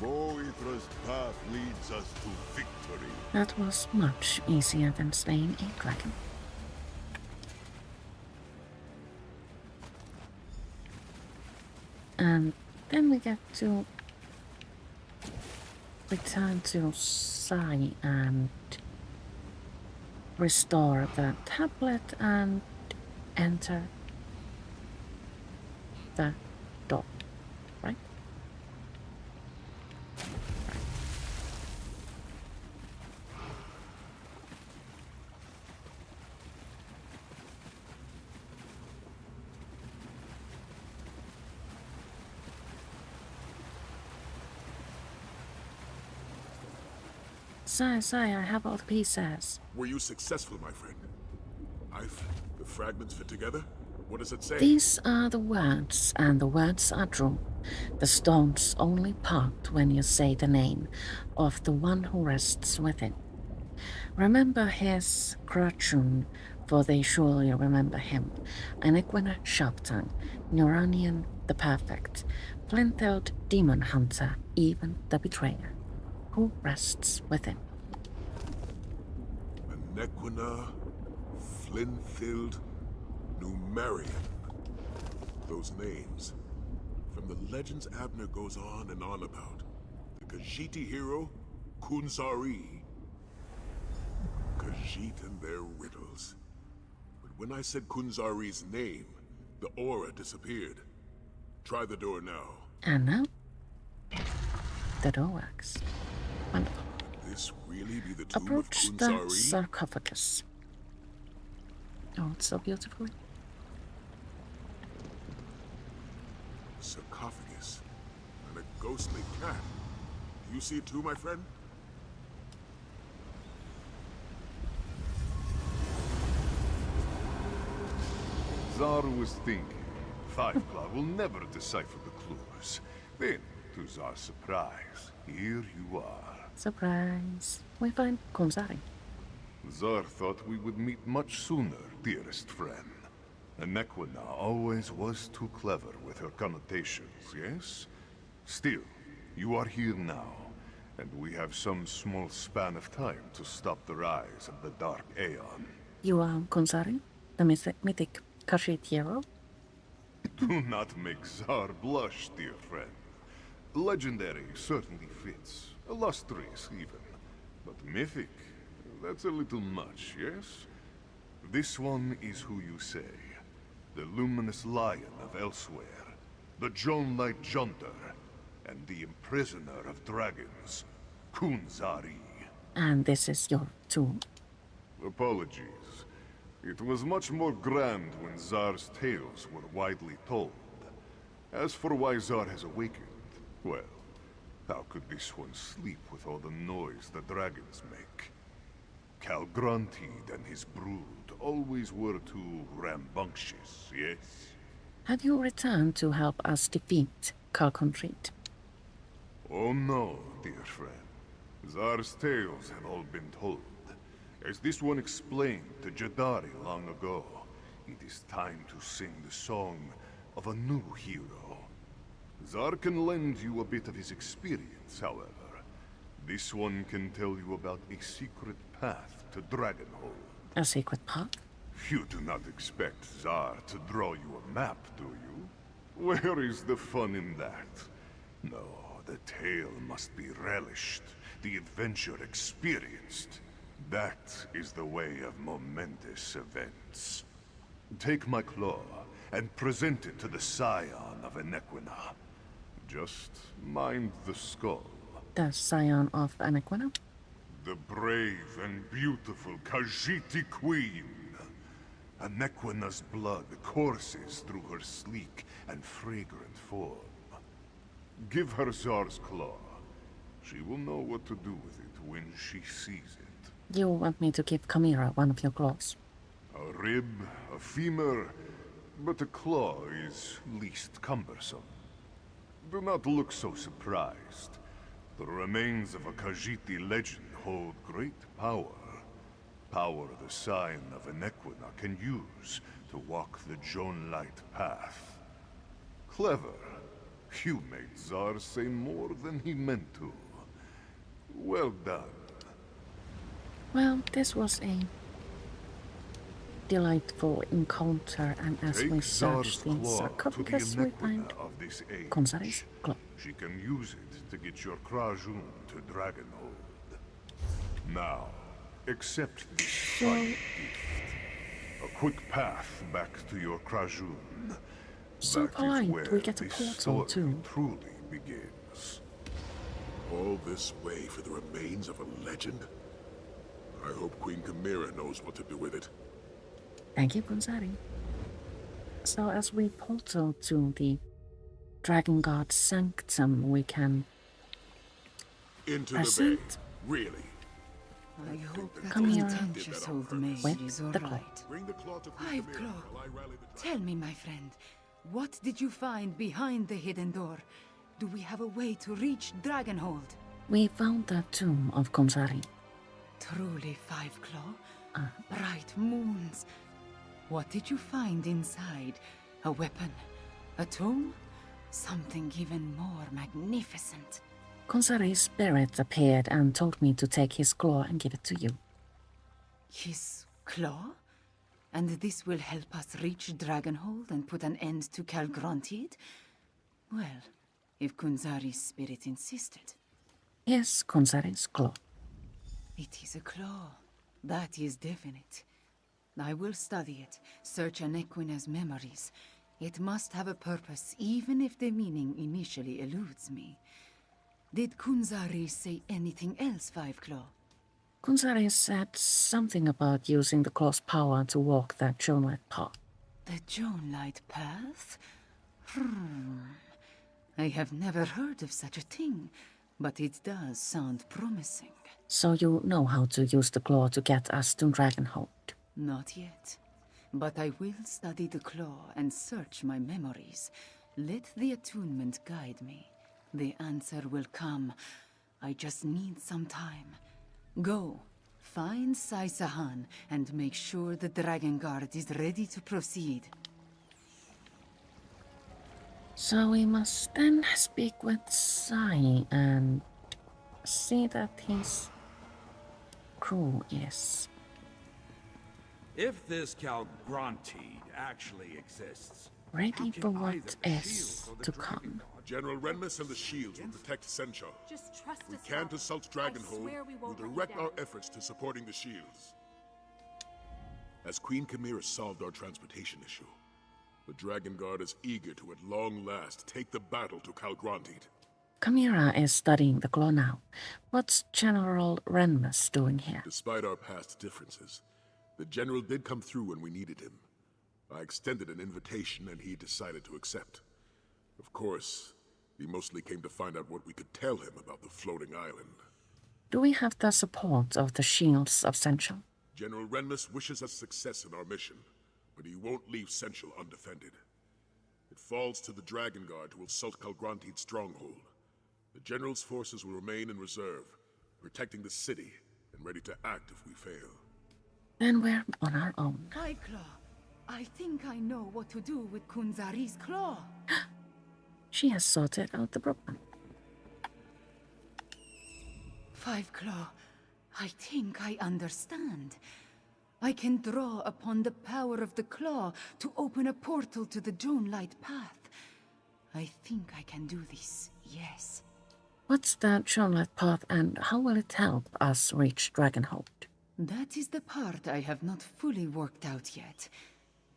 Boithra's path leads us to victory. That was much easier than slaying a dragon. And then we get to return to Sai and restore the tablet and enter the door, right? Sai, I have all the pieces. Were you successful, my friend? The fragments fit together? What does it say? These are the words, and the words are true. The stones only part when you say the name of the one who rests within. Remember his Krachun, for they surely remember him. Anaquina Sharptongue, Neuranian the Perfect, Flint-tailed Demon Hunter, even the Betrayer, who rests within. Anaquina, Flint-filled, Numerian. Those names. From the legends Abner goes on and on about. The Khajiit hero, Kunzari. Khajiit and their riddles. But when I said Kunzari's name, the aura disappeared. Try the door now. And now, the door works. Wonderful. Could this really be the tomb Approach of the Kunzari? sarcophagus. Oh, it's so beautiful. Sarcophagus. And a ghostly cat. Do you see it too, my friend? Zar was thinking. Fiveclaw will never decipher the clues. Then, to Zar's surprise, here you are. Surprise. We find Kunzari. Zar thought we would meet much sooner, dearest friend. Anaquina always was too clever with her connotations, yes? Still, you are here now, and we have some small span of time to stop the rise of the Dark Aeon. You are Kunzari, the mythic Khajiit hero? Do not make Zar blush, dear friend. Legendary certainly fits. Illustrious, even. But mythic, that's a little much, yes? This one is who you say. The luminous lion of Elsweyr. The Jonelight Junter. And the imprisoner of dragons, Kunzari. And this is your tomb. Apologies. It was much more grand when Tsar's tales were widely told. As for why Tsar has awakened, well, how could this one sleep with all the noise the dragons make? Calgrantid and his brood always were too rambunctious, yes? Have you returned to help us defeat Calcontreat? Oh no, dear friend. Tsar's tales have all been told. As this one explained to Jadari long ago, it is time to sing the song of a new hero. Tsar can lend you a bit of his experience, however. This one can tell you about a secret path to Dragonhold. A secret path? You do not expect Tsar to draw you a map, do you? Where is the fun in that? No, the tale must be relished, the adventure experienced. That is the way of momentous events. Take my claw and present it to the scion of Enequina. Just mind the skull. The scion of Anaquina? The brave and beautiful Khajiiti Queen. Enequina's blood courses through her sleek and fragrant form. Give her Tsar's claw. She will know what to do with it when she sees it. You want me to give Chimera one of your claws? A rib, a femur, but a claw is least cumbersome. Do not look so surprised. The remains of a Khajiiti legend hold great power. Power the scion of Enequina can use to walk the Jonelight path. Clever. You made Tsar say more than he meant to. Well done. Well, this was a delightful encounter, and as Take we search Tsar's the claw to sarcophagus, the we Enequina find of this age. Consari's claw. She can use it to get your Krajun to Dragonhold. Now, accept this fine gift. A quick path back to your Krajun. So That is polite, where we get a this portal story too. truly begins. All this way for the remains of a legend? I hope Queen Chimera knows what to do with it. Thank you, Consari. So as we portal to the Dragon God Sanctum, we can Into the bay. ascend Really? I hope that Come here. contentious old maid With is the claw. alright. Bring the claw to Queen Five Chimera claw. while I rally the Tell me, my friend, what did you find behind the hidden door? Do we have a way to reach Dragonhold? We found the tomb of Consari. Truly Five Claw? Bright moons. What did you find inside? A weapon? A tomb? Something even more magnificent. Consari's spirit appeared and told me to take his claw and give it to you. His claw? And this will help us reach Dragonhold and put an end to Calgrantid? Well, if Kunzari's spirit insisted. Yes, Consari's claw. It is a claw. That is definite. I will study it, search Enequina's memories. It must have a purpose, even if the meaning initially eludes me. Did Kunzari say anything else, Five Claw? Consari said something about using the claw's power to walk that Jonelight path. The Jonelight Path? I have never heard of such a thing, but it does sound promising. So you know how to use the claw to get us to Dragonhold. Not yet. But I will study the claw and search my memories. Let the attunement guide me. The answer will come. I just need some time. Go. Find Sai Sahan and make sure the Dragon Guard is ready to proceed. So we must then speak with Sai and see that his crew is... If this Calgrantid actually exists, ready how for can what either the is shields or the to Dragon come. God General Renmus and the shields will protect Sencho. Just trust We us, can't Father. assault I Dragonhold. swear we We'll won't let you direct our down. efforts to supporting the shields. As Queen Chimera solved our transportation issue, the Dragon Guard is eager to at long last take the battle to Calgrantid. Chimera is studying the claw now. What's General Renmus doing here? Despite our past differences, the General did come through when we needed him. I extended an invitation and he decided to accept. Of course, he mostly came to find out what we could tell him about the floating island. Do we have the support of the Shields of Sensual? General Renmus wishes us success in our mission, but he won't leave Sensual undefended. It falls to the Dragon Guard to assault Calgronti's stronghold. The General's forces will remain in reserve, protecting the city and ready to act if we fail. Then we're on our own. Five Claw, I think I know what to do with Kunzari's claw. She has sorted out the problem. Five Claw, I think I understand. I can draw upon the power of the claw to open a portal to the Jonelight path. I think I can do this, yes. What's the Jonelight path and how will it help us reach Dragonhold? That is the part I have not fully worked out yet.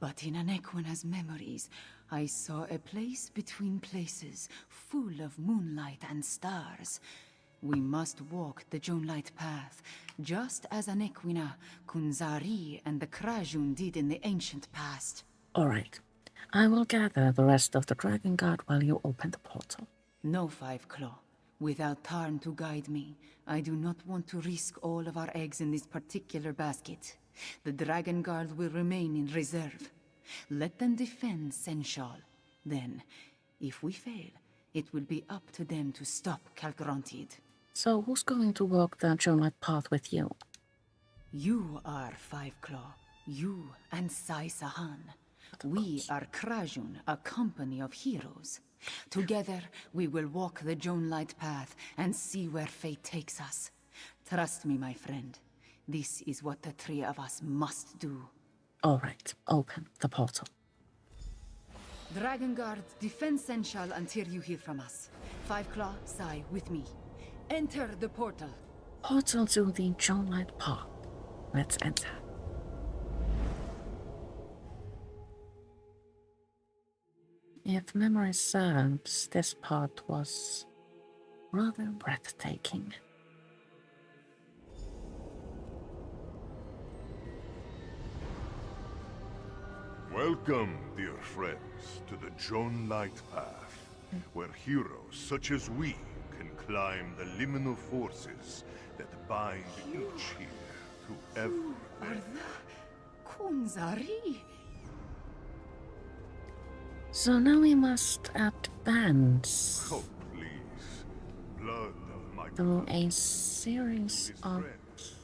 But in Anequina's memories, I saw a place between places, full of moonlight and stars. We must walk the Jonelight path, just as Anequina, Kunzari, and the Krajun did in the ancient past. Alright. I will gather the rest of the Dragon Guard while you open the portal. No, Five Claw. Without Tarn to guide me, I do not want to risk all of our eggs in this particular basket. The Dragon Guard will remain in reserve. Let them defend Sensual. Then, if we fail, it will be up to them to stop Calgrontid. So who's going to walk the Jonelight path with you? You are Five Claw. You and Sai Sahan. We are Krajun, a company of heroes. Together, we will walk the Jonelight path and see where fate takes us. Trust me, my friend. This is what the three of us must do. Alright, open the portal. Dragon Guard, defend Sensual until you hear from us. Five Claw, Sai, with me. Enter the portal. Portal to the Jonelight path. Let's enter. If memory serves, this part was rather breathtaking. Welcome, dear friends, to the Jonelight path, where heroes such as we can climb the liminal forces that bind each here to every Are man. the Kunzari? So now we must advance Oh, please. Blood of my through brother, a series his of friends.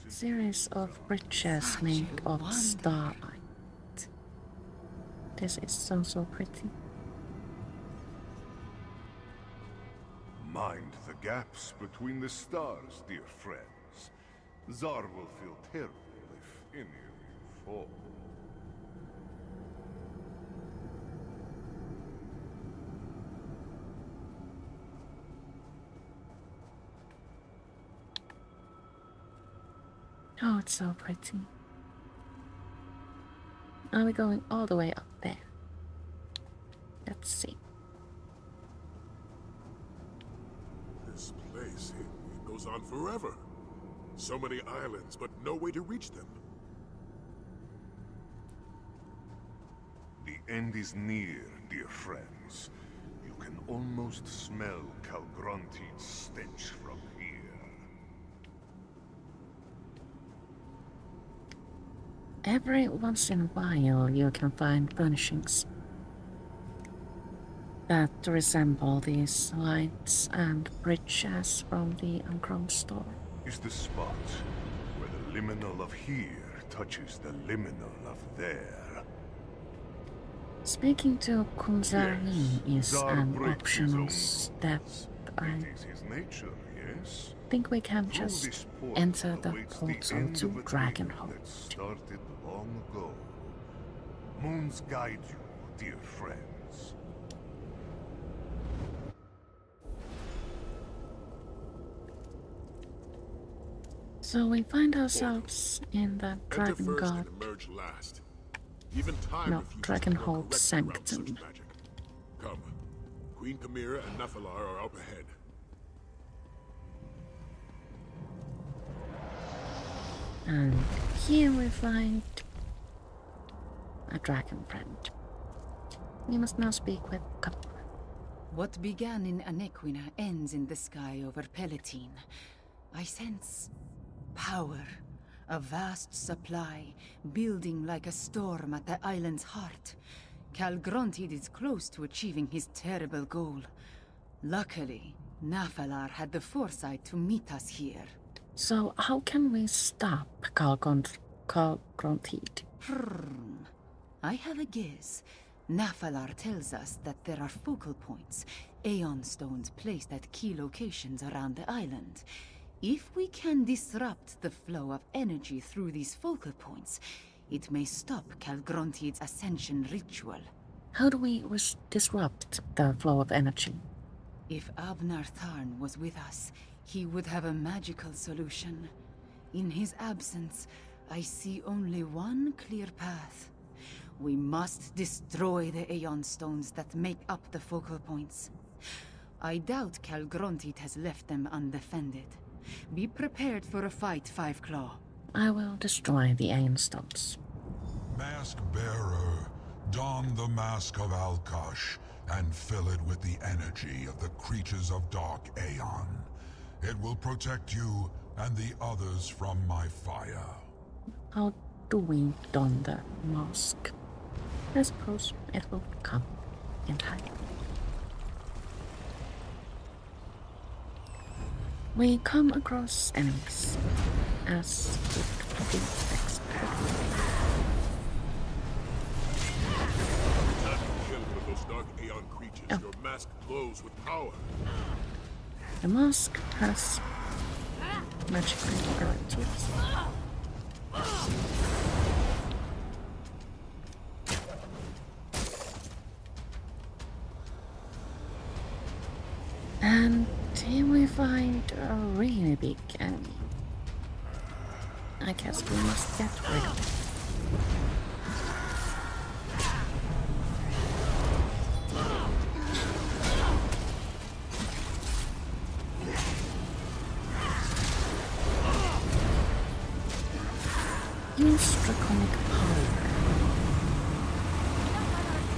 This one is simply bridges Such made a of wonder. starlight. This is so pretty. Mind the gaps between the stars, dear friends. Zar will feel terrible if any of you fall. Oh, it's so pretty. Are we going all the way up there? Let's see. This place, it goes on forever. So many islands, but no way to reach them. The end is near, dear friends. You can almost smell Calgronti's stench from here. Every once in a while you can find furnishings that resemble these lights and bridges from the Uncrowned store. Is the spot where the liminal of here touches the liminal of there. Speaking to Kunzari Yes, is Zar an breaks his optional own step. laws. I It is his nature, yes? think we can Through just this portal enter the awaits portal end to of a Dragonhold. dream that started long ago. Moons guide you, dear friends. So we find ourselves in the Enter Dragon first God. and emerge last. Even time No, refuses to Dragonhold work correctly around Sanctum. such magic. Come, Queen Chimera and Nephilar are up ahead. And here we find a dragon friend. We must now speak with Kappa. What began in Anequina ends in the sky over Palatine. I sense power, a vast supply, building like a storm at the island's heart. Calgrontid is close to achieving his terrible goal. Luckily, Nephilar had the foresight to meet us here. So how can we stop Calgrontid? I have a guess. Nephilar tells us that there are focal points, Aeon stones placed at key locations around the island. If we can disrupt the flow of energy through these focal points, it may stop Calgrontid's ascension ritual. How do we disrupt the flow of energy? If Abnar Tharn was with us, he would have a magical solution. In his absence, I see only one clear path. We must destroy the Aeon stones that make up the focal points. I doubt Calgrontid has left them undefended. Be prepared for a fight, Five Claw. I will destroy the Aeon stones. Mask Bearer, don the mask of Alkash and fill it with the energy of the creatures of Dark Aeon. It will protect you and the others from my fire. How do we don the mask? I suppose it will come in time. We come across enemies, as would be expected. Time to kill one of those Dark Aeon creatures. Oh. Your mask glows with power. The mask has magical abilities. And here we find a really big enemy. I guess we must get rid of it. Use draconic power.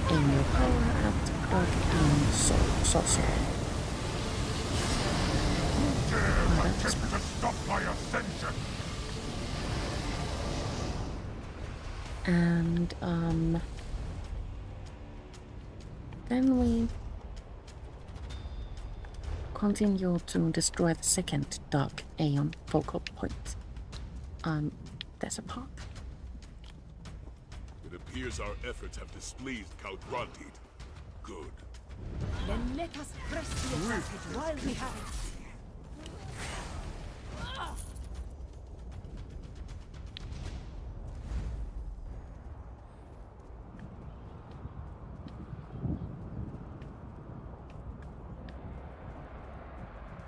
Aim your power at Dark and Sorcerer. To stop my ascension! And then we continue to destroy the second Dark Aeon focal point. There's a path. It appears our efforts have displeased Calgrontid. Good. Then let us press the advantage while we have it.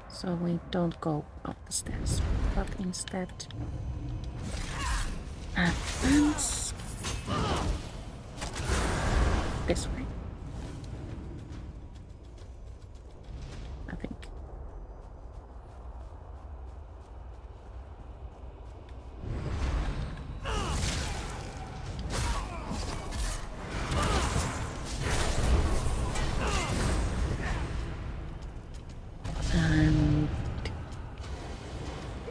So we don't go up the stairs, but instead advance this way. I think. And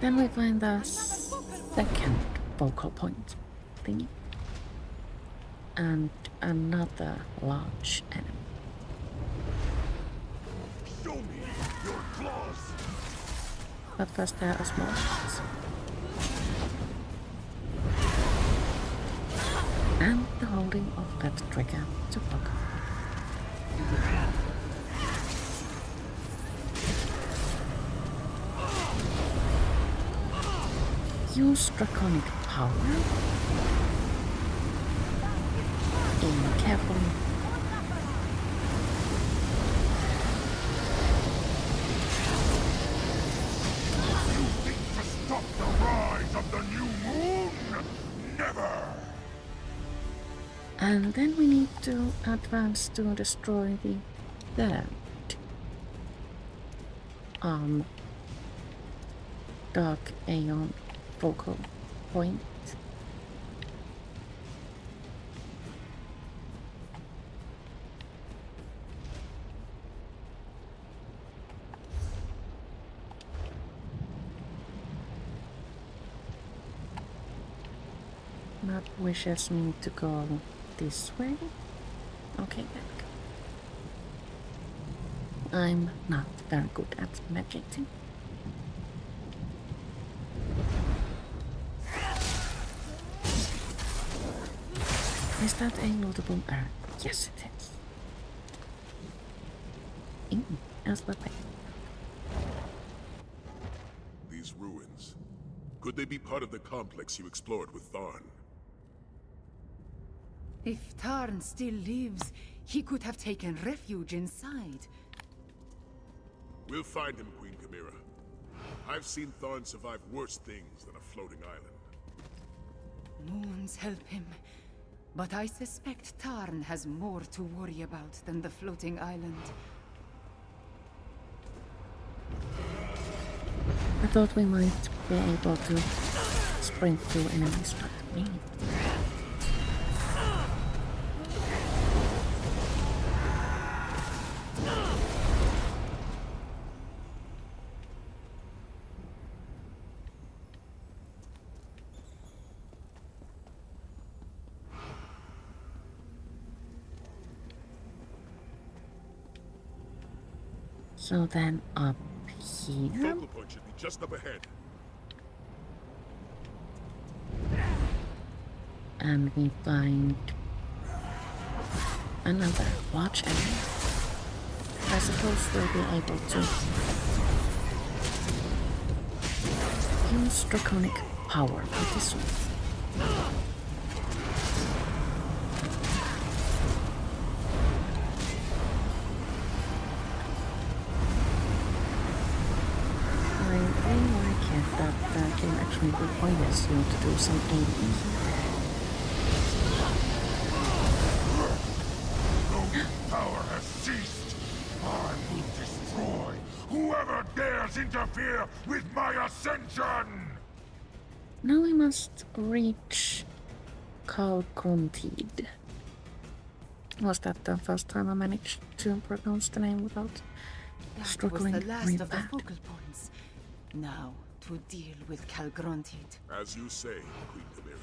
then we find the second focal point thingy. And another large enemy. Show me your claws! But first there are small ones. And the holding of left trigger to block. Use draconic power. Aim carefully. To stop the rise of the new moon? Never! And then we need to advance to destroy the third Dark Aeon focal point. Map wishes me to go this way. Okay, back. I'm not very good at navigating. Is that a notable error? Yes, it is. Elsweyr. These ruins. Could they be part of the complex you explored with Tharn? If Tarn still lives, he could have taken refuge inside. We'll find him, Queen Chimera. I've seen Tharn survive worse things than a floating island. Moons help him, but I suspect Tarn has more to worry about than the floating island. I thought we might be able to sprint through enemies, but maybe. So then up here. Focal point should be just up ahead. And we find another watch area. I suppose we'll be able to use draconic power pretty soon. I really like it that the game actually requires you to do some aiming. Power has ceased. I will destroy whoever dares interfere with my ascension! Now we must reach Calcontide. Was that the first time I managed to pronounce the name without That struggling was the last really of the bad? focal points. Now, to deal with Calgrontid. As you say, Queen Chimera.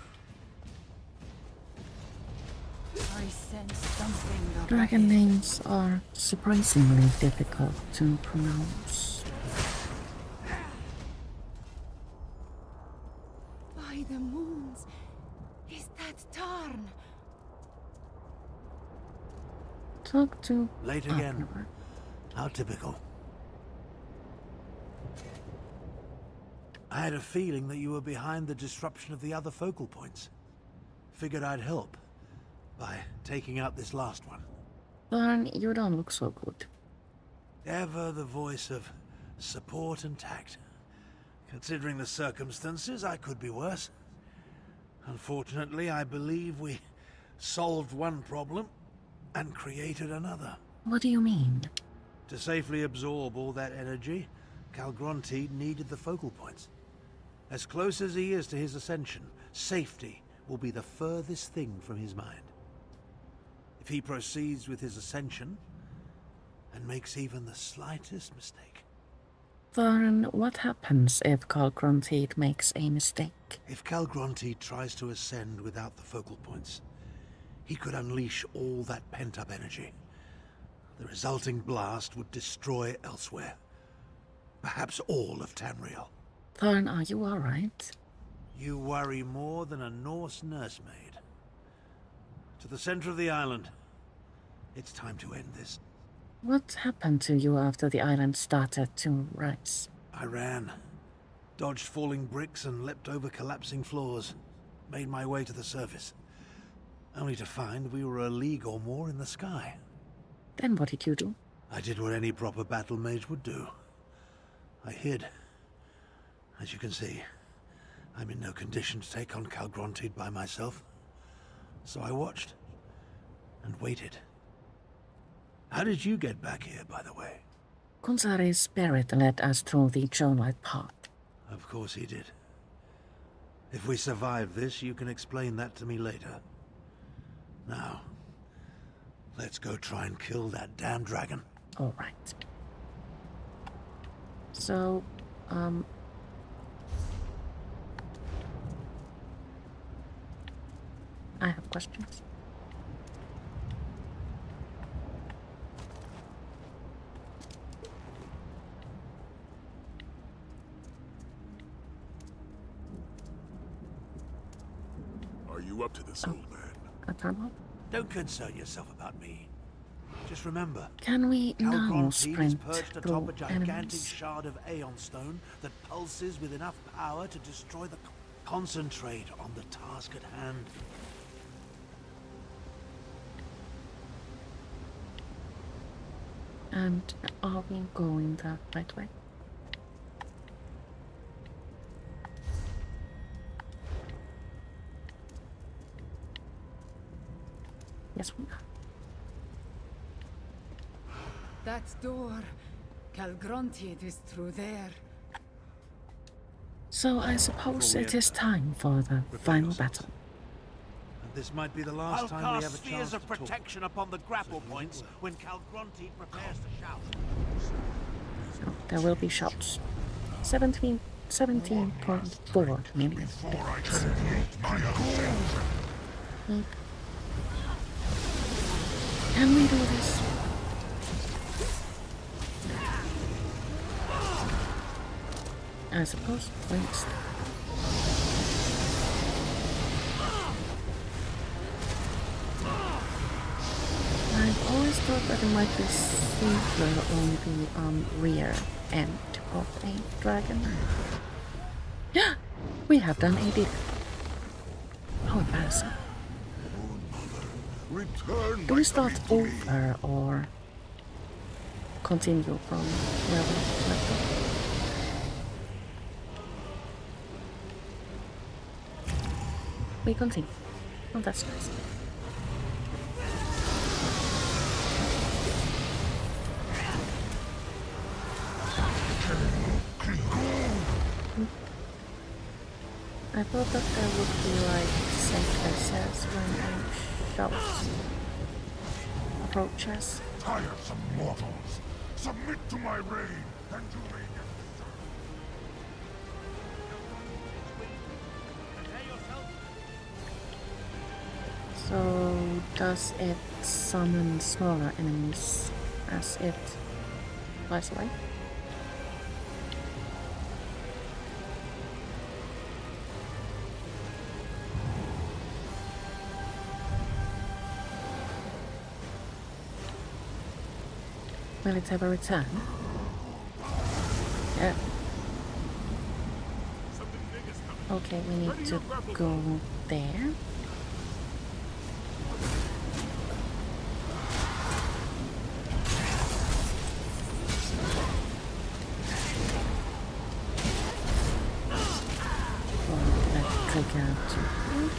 I sense something up Dragon ahead. names are surprisingly difficult to pronounce. By the moons, is that Tarn? Talk to Late again. Abner. How typical. I had a feeling that you were behind the disruption of the other focal points. Figured I'd help by taking out this last one. Lauren, you don't look so good. Ever the voice of support and tact. Considering the circumstances, I could be worse. Unfortunately, I believe we solved one problem and created another. What do you mean? To safely absorb all that energy, Calgrontide needed the focal points. As close as he is to his ascension, safety will be the furthest thing from his mind. If he proceeds with his ascension and makes even the slightest mistake. Lauren, what happens if Calcontide makes a mistake? If Calgrontide tries to ascend without the focal points, he could unleash all that pent-up energy. The resulting blast would destroy Elsweyr. Perhaps all of Tamriel. Lauren, are you alright? You worry more than a Norse nursemaid. To the center of the island. It's time to end this. What happened to you after the island started to rise? I ran. Dodged falling bricks and leapt over collapsing floors. Made my way to the surface. Only to find we were a league or more in the sky. Then what did you do? I did what any proper battle mage would do. I hid. As you can see, I'm in no condition to take on Calgrontide by myself. So I watched. And waited. How did you get back here, by the way? Kunsari's spirit led us through the Jonelight path. Of course he did. If we survive this, you can explain that to me later. Now, let's go try and kill that damn dragon. Alright. So, I have questions. Are you up to this, old man? A tunnel? Don't concern yourself about me. Just remember, Can we now Calgron is sprint perched atop through a gigantic enemies? shard of Aeon Stone that pulses with enough power to destroy the... Concentrate on the task at hand. And are we going the right way? Yes, we are. That door. Calgrontied is through there. So I suppose it is time for the final battle. And this might be the last time we have a chance spheres of to talk. protection upon the grapple points when Calgronti prepares to shout. So there will be shots. 17.4 million. Can we do this? I suppose. Thanks. I've always thought that it might be safer on the rear end of a dragon. Yeah, we have done a deal. How embarrassing. Return, Do we start over or continue from where we left off? We continue. Oh, that's nice. I thought that there would be like safe places when a shout approaches. Tiresome mortals, submit to my reign, and you may get So does it summon smaller enemies as it flies away? Will it ever return? Yeah. Okay, we need to go there. Trigger to work.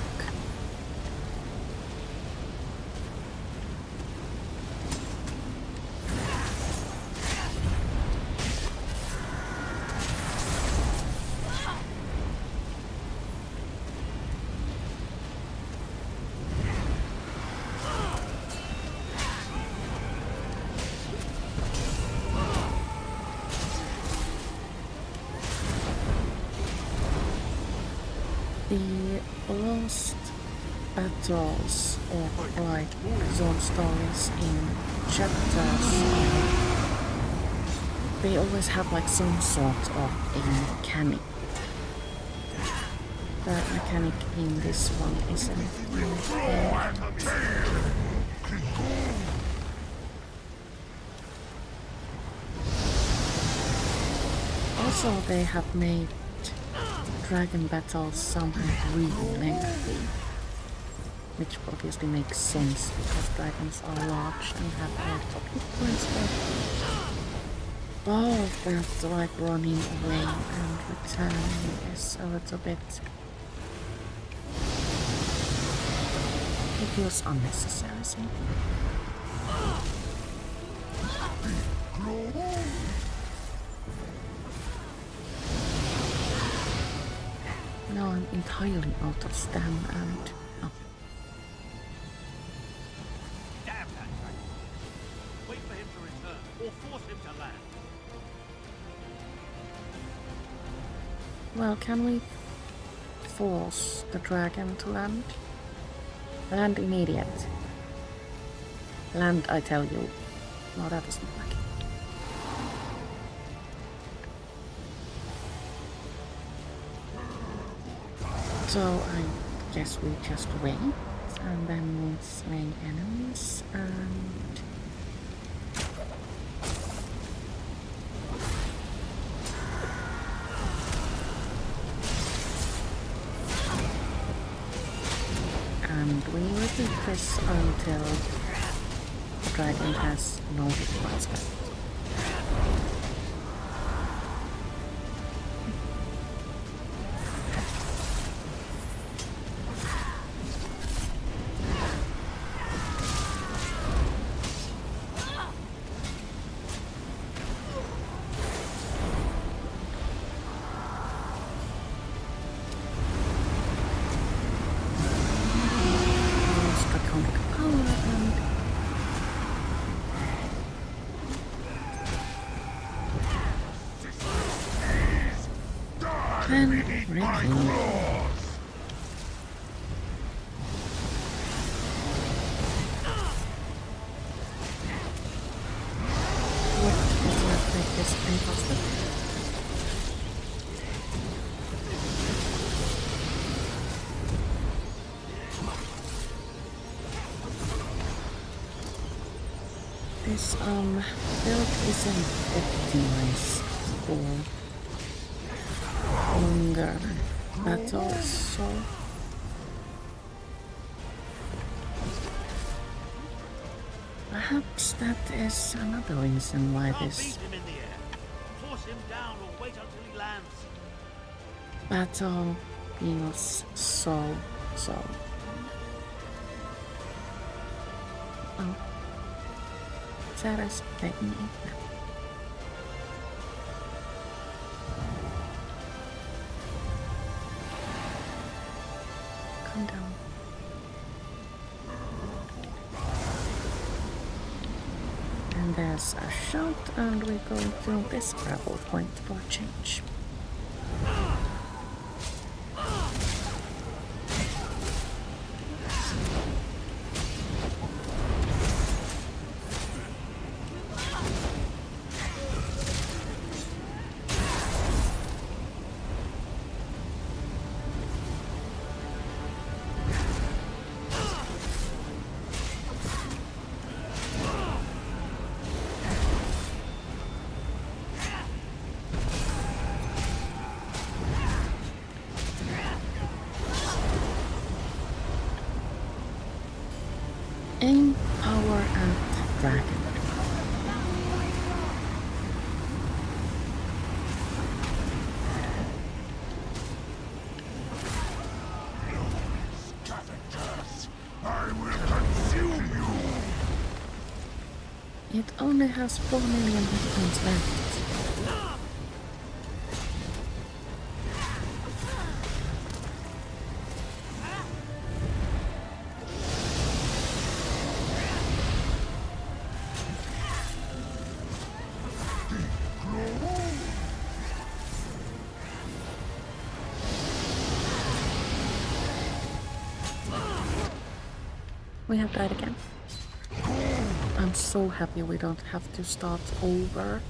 The lost battles of like Zone Stories in chapters, they always have like some sort of a mechanic. The mechanic in this one isn't there. Also, they have made dragon battles somehow really lengthy, which obviously makes sense because dragons are large and have a lot of hit points, but all of that like running away and returning is a little bit... it feels unnecessary, see? Now I'm entirely out of stam and... Oh. Damn that dragon! Wait for him to return, or force him to land. Well, can we force the dragon to land? Land immediate. Land, I tell you. No, that doesn't work. So I guess we just wait, and then we slay enemies, and... And we repeat this until the dragon has no hit points left. Then repeat. What does not make this impossible? This build isn't optimized for longer battles, so perhaps that is another reason why this Beat him in the air. Force him down, or wait until he lands. battle feels so. Oh, Sarah's begging me. Calm down. And there's a shout, and we go to this gravel point for change. Aim, power, and dragon. Scavengers! I will consume you! It only has 4 million hit points left. We have died again. I'm so happy we don't have to start over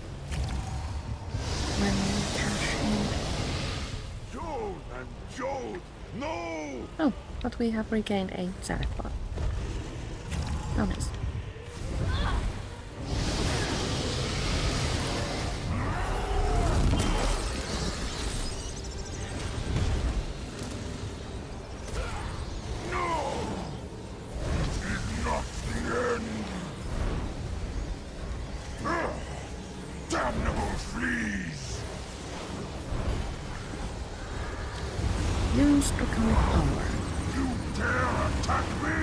when we cash in. Jode and Jode! No! Oh, but we have regained a Zarek. Oh, nice. Damnable fleas! Use draconic power. You dare attack me!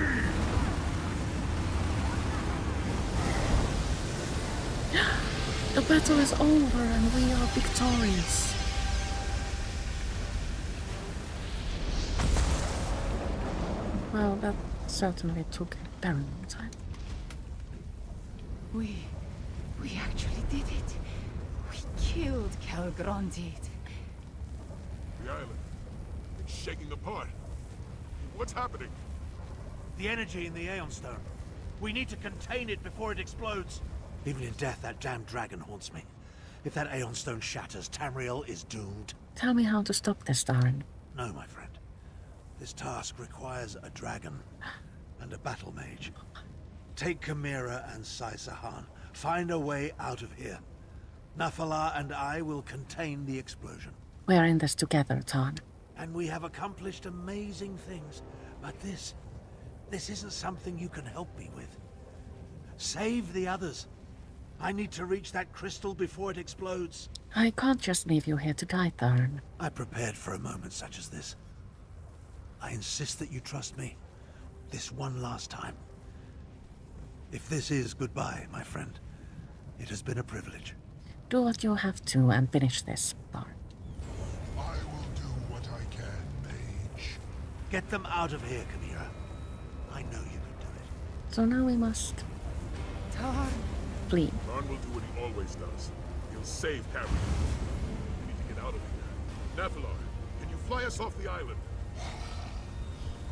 The battle is over and we are victorious. Well, that certainly took a very long time. We actually did it. We killed Calgrondid. The island. It's shaking apart. What's happening? The energy in the Aeon Stone. We need to contain it before it explodes. Even in death, that damned dragon haunts me. If that Aeon Stone shatters, Tamriel is doomed. Tell me how to stop this, Darn. No, my friend. This task requires a dragon and a battle mage. Take Chimera and Sai Sahan. Find a way out of here. Nafalar and I will contain the explosion. We're in this together, Tarn. And we have accomplished amazing things. But this isn't something you can help me with. Save the others. I need to reach that crystal before it explodes. I can't just leave you here to die, Tarn. I prepared for a moment such as this. I insist that you trust me. This one last time. If this is goodbye, my friend, it has been a privilege. Do what you have to and finish this, Tarn. I will do what I can, mage. Get them out of here, Chimera. I know you can do it. So now we must Tarn. flee. Tarn will do what he always does. He'll save Tamriel. We need to get out of here. Nafalar, can you fly us off the island?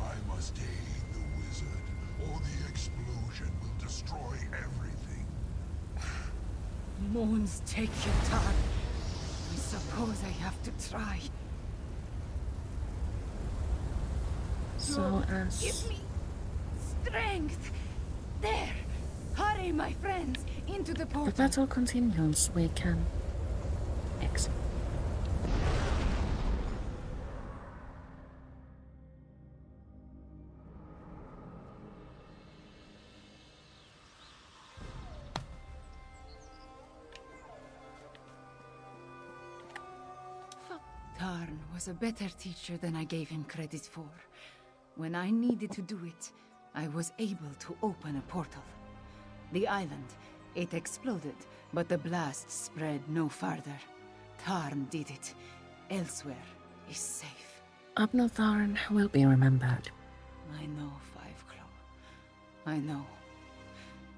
I must aid the wizard, or the explosion will destroy everything. Moons take you, Tarn. I suppose I have to try. So Give me strength. There. Hurry, my friends, into the portal. the battle continues, we can exit. Tarn was a better teacher than I gave him credit for. When I needed to do it, I was able to open a portal. The island, it exploded, but the blast spread no farther. Tarn did it. Elsweyr is safe. Abnotharn will be remembered. I know, Fiveclaw. I know.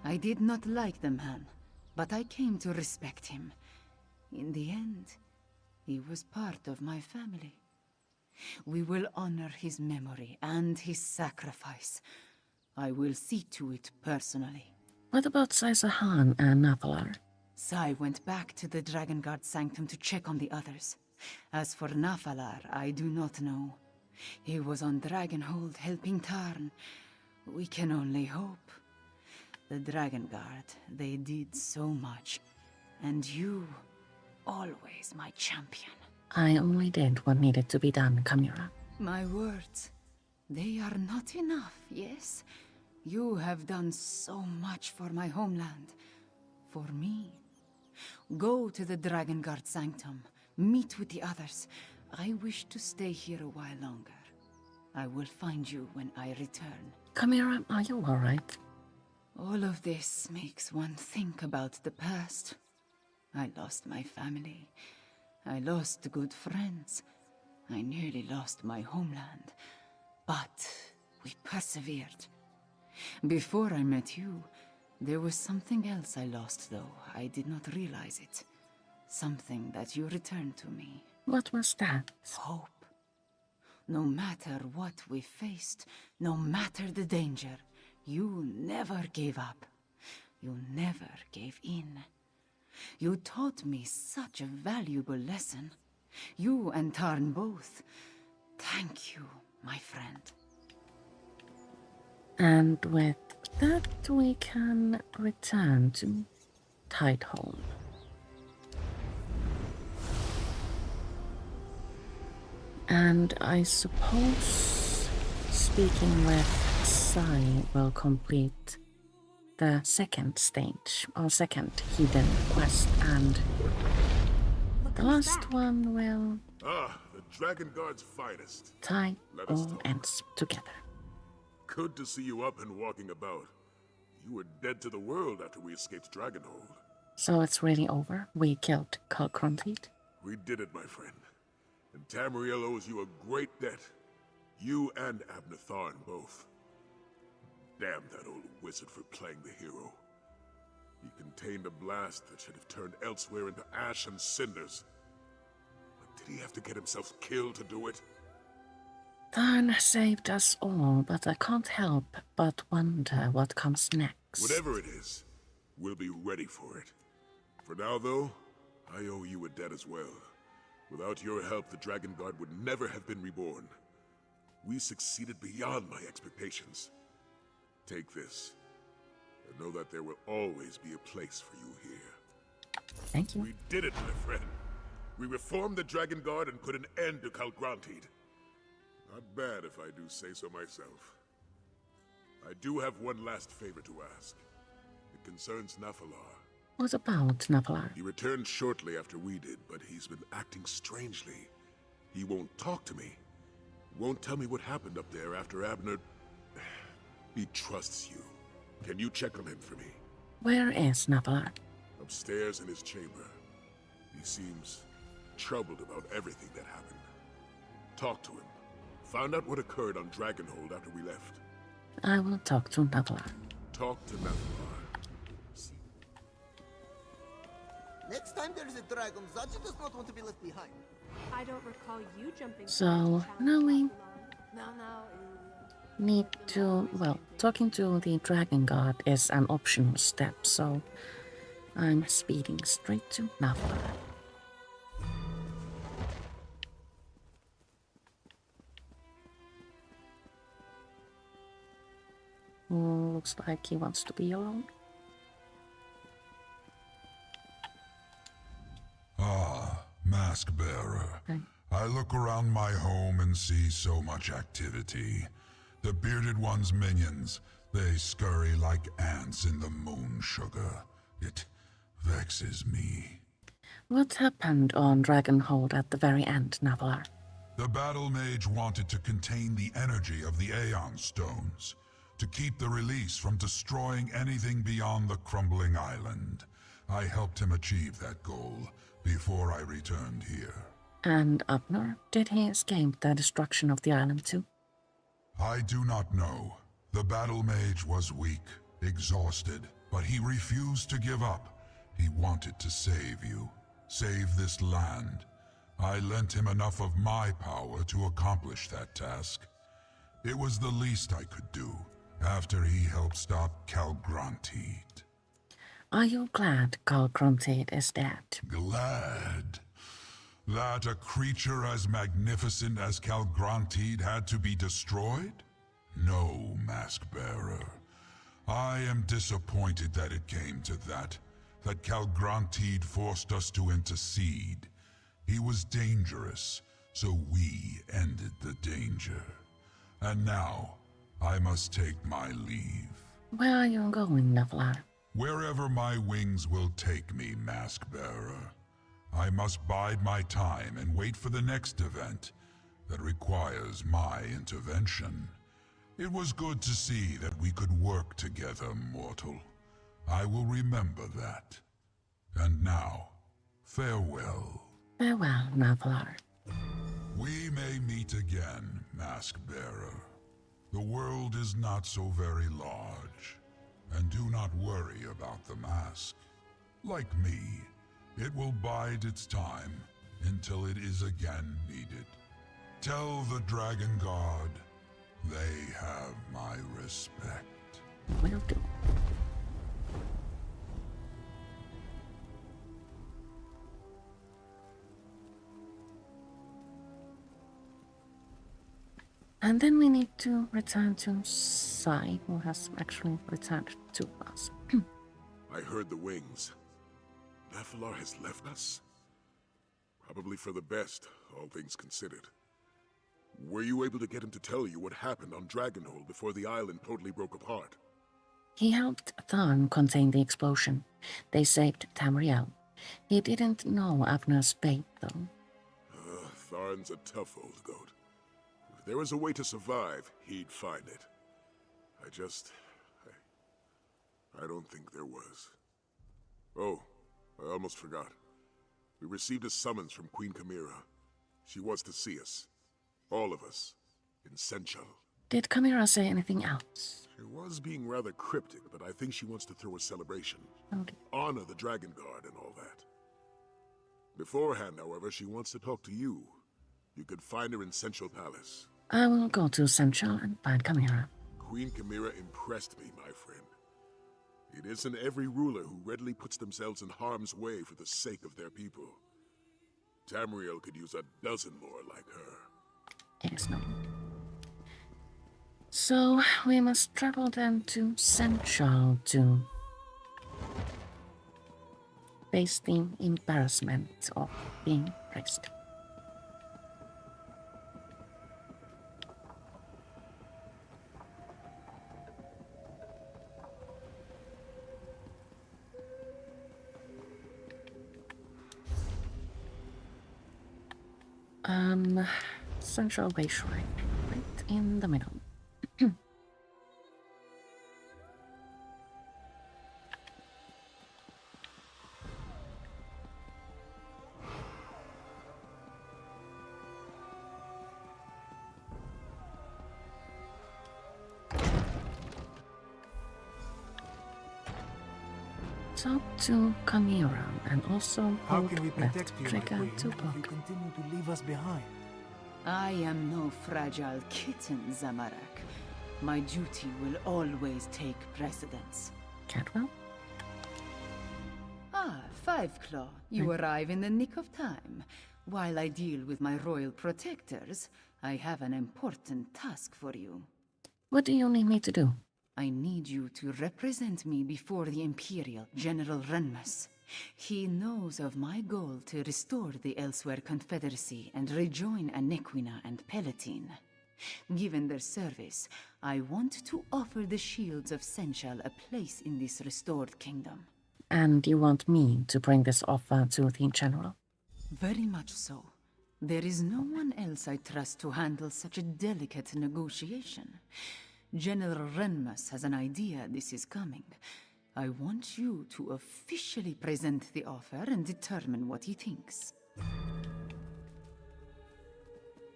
I did not like the man, but I came to respect him. In the end, he was part of my family. We will honor his memory and his sacrifice. I will see to it personally. What about Sai Sahan and Nafalar? Sai went back to the Dragon Guard Sanctum to check on the others. As for Nafalar, I do not know. He was on Dragonhold helping Tarn. We can only hope. The Dragon Guard, they did so much. And you, always my champion. I only did what needed to be done, Chimera. My words, they are not enough, yes? You have done so much for my homeland. For me. Go to the Dragon Guard Sanctum. Meet with the others. I wish to stay here a while longer. I will find you when I return. Chimera, are you alright? All of this makes one think about the past. I lost my family. I lost good friends. I nearly lost my homeland. But we persevered. Before I met you, there was something else I lost, though. I did not realize it. Something that you returned to me. What was that? Hope. No matter what we faced, no matter the danger, you never gave up. You never gave in. You taught me such a valuable lesson. You and Tarn both. Thank you, my friend. And with that, we can return to Tideholm. And I suppose speaking with Sai will complete the second stage, or second hidden quest, and the last one will Ah, the Dragon Guard's finest. tie Let us all talk. ends together. Good to see you up and walking about. You were dead to the world after we escaped Dragonhold. So it's really over? We killed Calcronteed? We did it, my friend. And Tamriel owes you a great debt. You and Abnatharn both. Damn that old wizard for playing the hero. He contained a blast that should have turned Elsweyr into ash and cinders. But did he have to get himself killed to do it? Tharn saved us all, but I can't help but wonder what comes next. Whatever it is, we'll be ready for it. For now, though, I owe you a debt as well. Without your help, the Dragon Guard would never have been reborn. We succeeded beyond my expectations. Take this, and know that there will always be a place for you here. Thank you. We did it, my friend. We reformed the Dragon Guard and put an end to Calgrantid. Not bad if I do say so myself. I do have one last favor to ask. It concerns Naphalar. What about Naphalar? He returned shortly after we did, but he's been acting strangely. He won't talk to me. Won't tell me what happened up there after Abner... He trusts you. Can you check on him for me? Where is Naphalar? Upstairs in his chamber. He seems troubled about everything that happened. Talk to him. Find out what occurred on Dragonhold after we left. I will talk to Naphalar. Talk to Naphalar. Next time there is a dragon, Zachi does not want to be left behind. I don't recall you jumping. So, now we No. need to, well, talking to the Dragon God is an optional step, so I'm speeding straight to Naphalar. Looks like he wants to be alone. Ah, Mask Bearer. Okay. I look around my home and see so much activity. The Bearded One's minions, they scurry like ants in the moon sugar. It vexes me. What happened on Dragonhold at the very end, Naphalar? The Battle Mage wanted to contain the energy of the Aeon Stones, to keep the release from destroying anything beyond the crumbling island. I helped him achieve that goal before I returned here. And Abner, did he escape the destruction of the island too? I do not know. The Battle Mage was weak, exhausted, but he refused to give up. He wanted to save you, save this land. I lent him enough of my power to accomplish that task. It was the least I could do, after he helped stop Calgrantid. Are you glad Calgrantid is dead? Glad? That a creature as magnificent as Calgrantid had to be destroyed? No, Mask Bearer. I am disappointed that it came to that Calgrantid forced us to intercede. He was dangerous, so we ended the danger. And now, I must take my leave. Where are you going, Naphalar? Wherever my wings will take me, Mask Bearer. I must bide my time and wait for the next event that requires my intervention. It was good to see that we could work together, mortal. I will remember that. And now, farewell. Farewell, Naphalar. We may meet again, Mask Bearer. The world is not so very large, and do not worry about the mask. Like me, it will bide its time until it is again needed. Tell the Dragon God they have my respect. Will do. And then we need to return to Sai, who has actually returned to us. I heard the wings. Naphalar has left us? Probably for the best, all things considered. Were you able to get him to tell you what happened on Dragonhold before the island totally broke apart? He helped Tharn contain the explosion. They saved Tamriel. He didn't know Abner's fate, though. Tharn's a tough old goat. If there was a way to survive, he'd find it. I don't think there was. Oh, I almost forgot. We received a summons from Queen Chimera. She wants to see us. All of us. In Senchal. Did Chimera say anything else? She was being rather cryptic, but I think she wants to throw a celebration. Okay. Honor the Dragon Guard and all that. Beforehand, however, she wants to talk to you. You could find her in Central Palace. I will go to Central and find Chimera. Queen Chimera impressed me, my friend. It isn't every ruler who readily puts themselves in harm's way for the sake of their people. Tamriel could use a dozen more like her. Yes, no. So we must travel then to Central to face the embarrassment of being praised. Central Way Shrine, right in the middle. Talk to Chimera and also How hold can we left protect you, my trigger queen, to if you block. continue to leave us behind? I am no fragile kitten, Zamorak. My duty will always take precedence. Cadwell? Ah, Five Claw. You arrive in the nick of time. While I deal with my royal protectors, I have an important task for you. What do you need me to do? I need you to represent me before the Imperial General Renmus. He knows of my goal to restore the Elsweyr Confederacy and rejoin Anequina and Palatine. Given their service, I want to offer the Shields of Senchal a place in this restored kingdom. And you want me to bring this offer to the General? Very much so. There is no one else I trust to handle such a delicate negotiation. General Renmus has an idea this is coming. I want you to officially present the offer and determine what he thinks.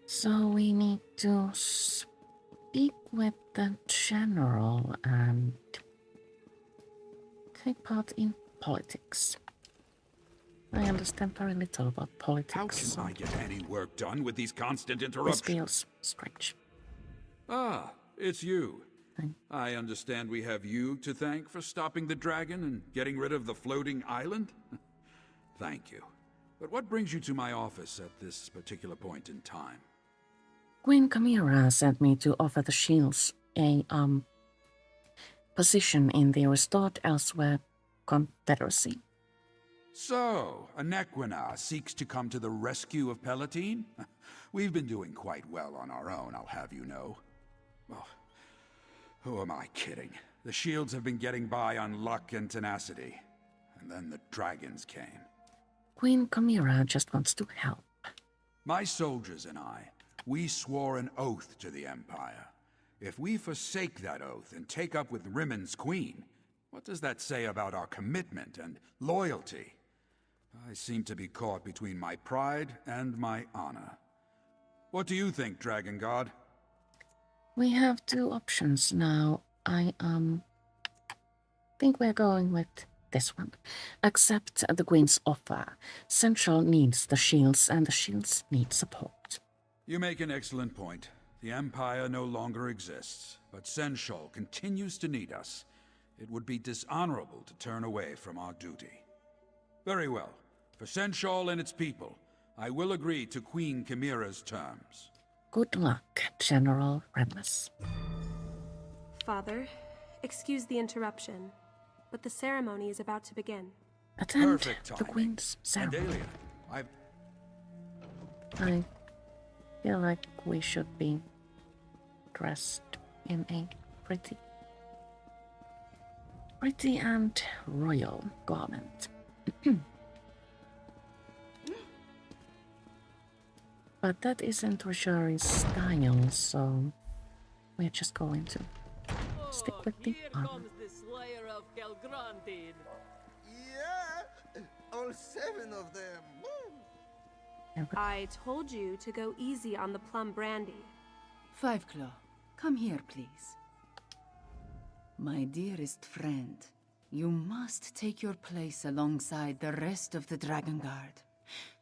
So we need to speak with the General and take part in politics. I understand very little about politics. How can I get any work done with these constant This interruptions? feels strange. Ah, it's you. I understand we have you to thank for stopping the dragon and getting rid of the floating island? Thank you. But what brings you to my office at this particular point in time? Queen Chimera sent me to offer the Shields a position in the restored Elsweyr Confederacy. So, Anequina seeks to come to the rescue of Palatine? We've been doing quite well on our own, I'll have you know. Oh, who am I kidding? The Shields have been getting by on luck and tenacity. And then the dragons came. Queen Chimera just wants to help. My soldiers and I, we swore an oath to the Empire. If we forsake that oath and take up with Rimmond's queen, what does that say about our commitment and loyalty? I seem to be caught between my pride and my honor. What do you think, Dragon God? We have two options now. I think we're going with this one. Accept the Queen's offer. Central needs the Shields and the Shields need support. You make an excellent point. The Empire no longer exists, but Senchal continues to need us. It would be dishonorable to turn away from our duty. Very well. For Senchal and its people, I will agree to Queen Chimera's terms. Good luck, General Renmus. Father, excuse the interruption, but the ceremony is about to begin. Attend Perfect the timing. Queen's ceremony. Andalia, I feel like we should be dressed in a pretty and royal garment. But that isn't Rashari's style, so we're just going to stick with the armor. the Slayer of Calgrantid. Yeah, all 7 of them. Woo. I told you to go easy on the plum brandy. Five Claw, come here, please. My dearest friend, you must take your place alongside the rest of the Dragon Guard.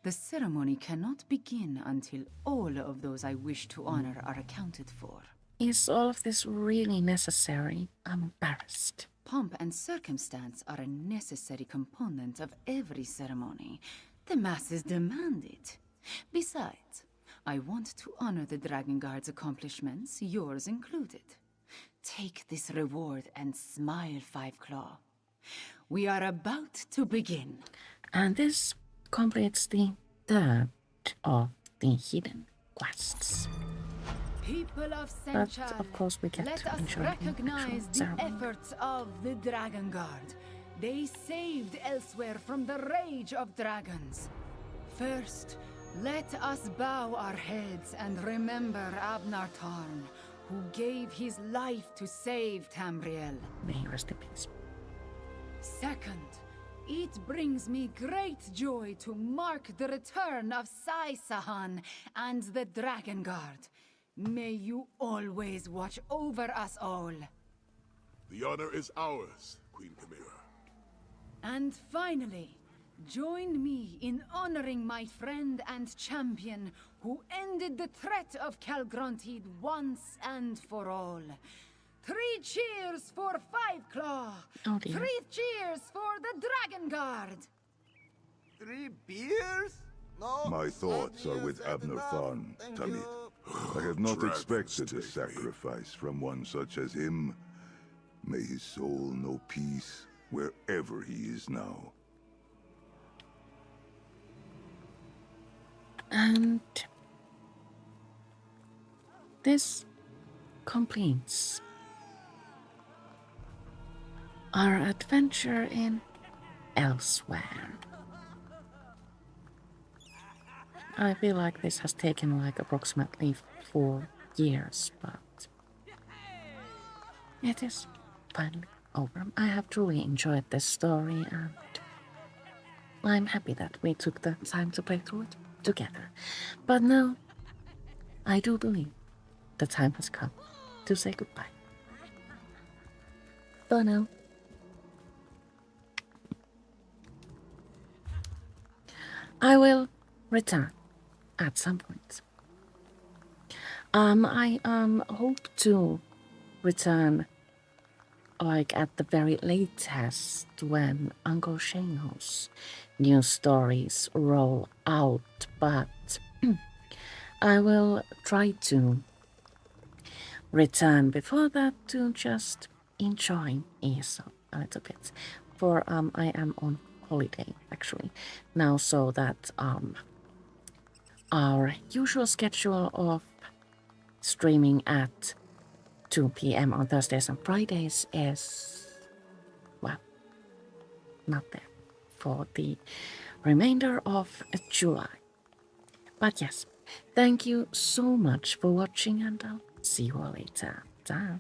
The ceremony cannot begin until all of those I wish to honor are accounted for. Is all of this really necessary? I'm embarrassed. Pomp and circumstance are a necessary component of every ceremony. The masses demand it. Besides, I want to honor the Dragon Guard's accomplishments, yours included. Take this reward and smile, Five Claw. We are about to begin. And this completes the third of the hidden quests. People of But Senchal, of course we get let to us enjoy the recognize actual the ceremony. efforts of the Dragon Guard. They saved Elsweyr from the rage of dragons. First, let us bow our heads and remember Abnar Tarn, who gave his life to save Tamriel. May he rest in peace. Second, it brings me great joy to mark the return of Sai Sahan and the Dragon Guard. May you always watch over us all. The honor is ours, Queen Chimera. And finally, join me in honoring my friend and champion who ended the threat of Calgrontid once and for all. 3 cheers for Five Claw! Oh dear. 3 cheers for the Dragon Guard! 3 beers? No. My thoughts are with Abner Tharn, Thank Tamid. you. I have not Dragons expected a take me. sacrifice from one such as him. May his soul know peace wherever he is now. And this completes our adventure in Elsweyr. I feel like this has taken like approximately 4 years, but it is finally over. I have truly enjoyed this story and I'm happy that we took the time to play through it together. But now, I do believe the time has come to say goodbye. For now. I will return at some point. I hope to return like at the very latest when Uncle Shane's new stories roll out, but I will try to return before that to just enjoy ESO a little bit. For I am on holiday actually now, so that our usual schedule of streaming at 2 p.m. on Thursdays and Fridays is, well, not there for the remainder of July. But yes, thank you so much for watching and I'll see you all later. Ta.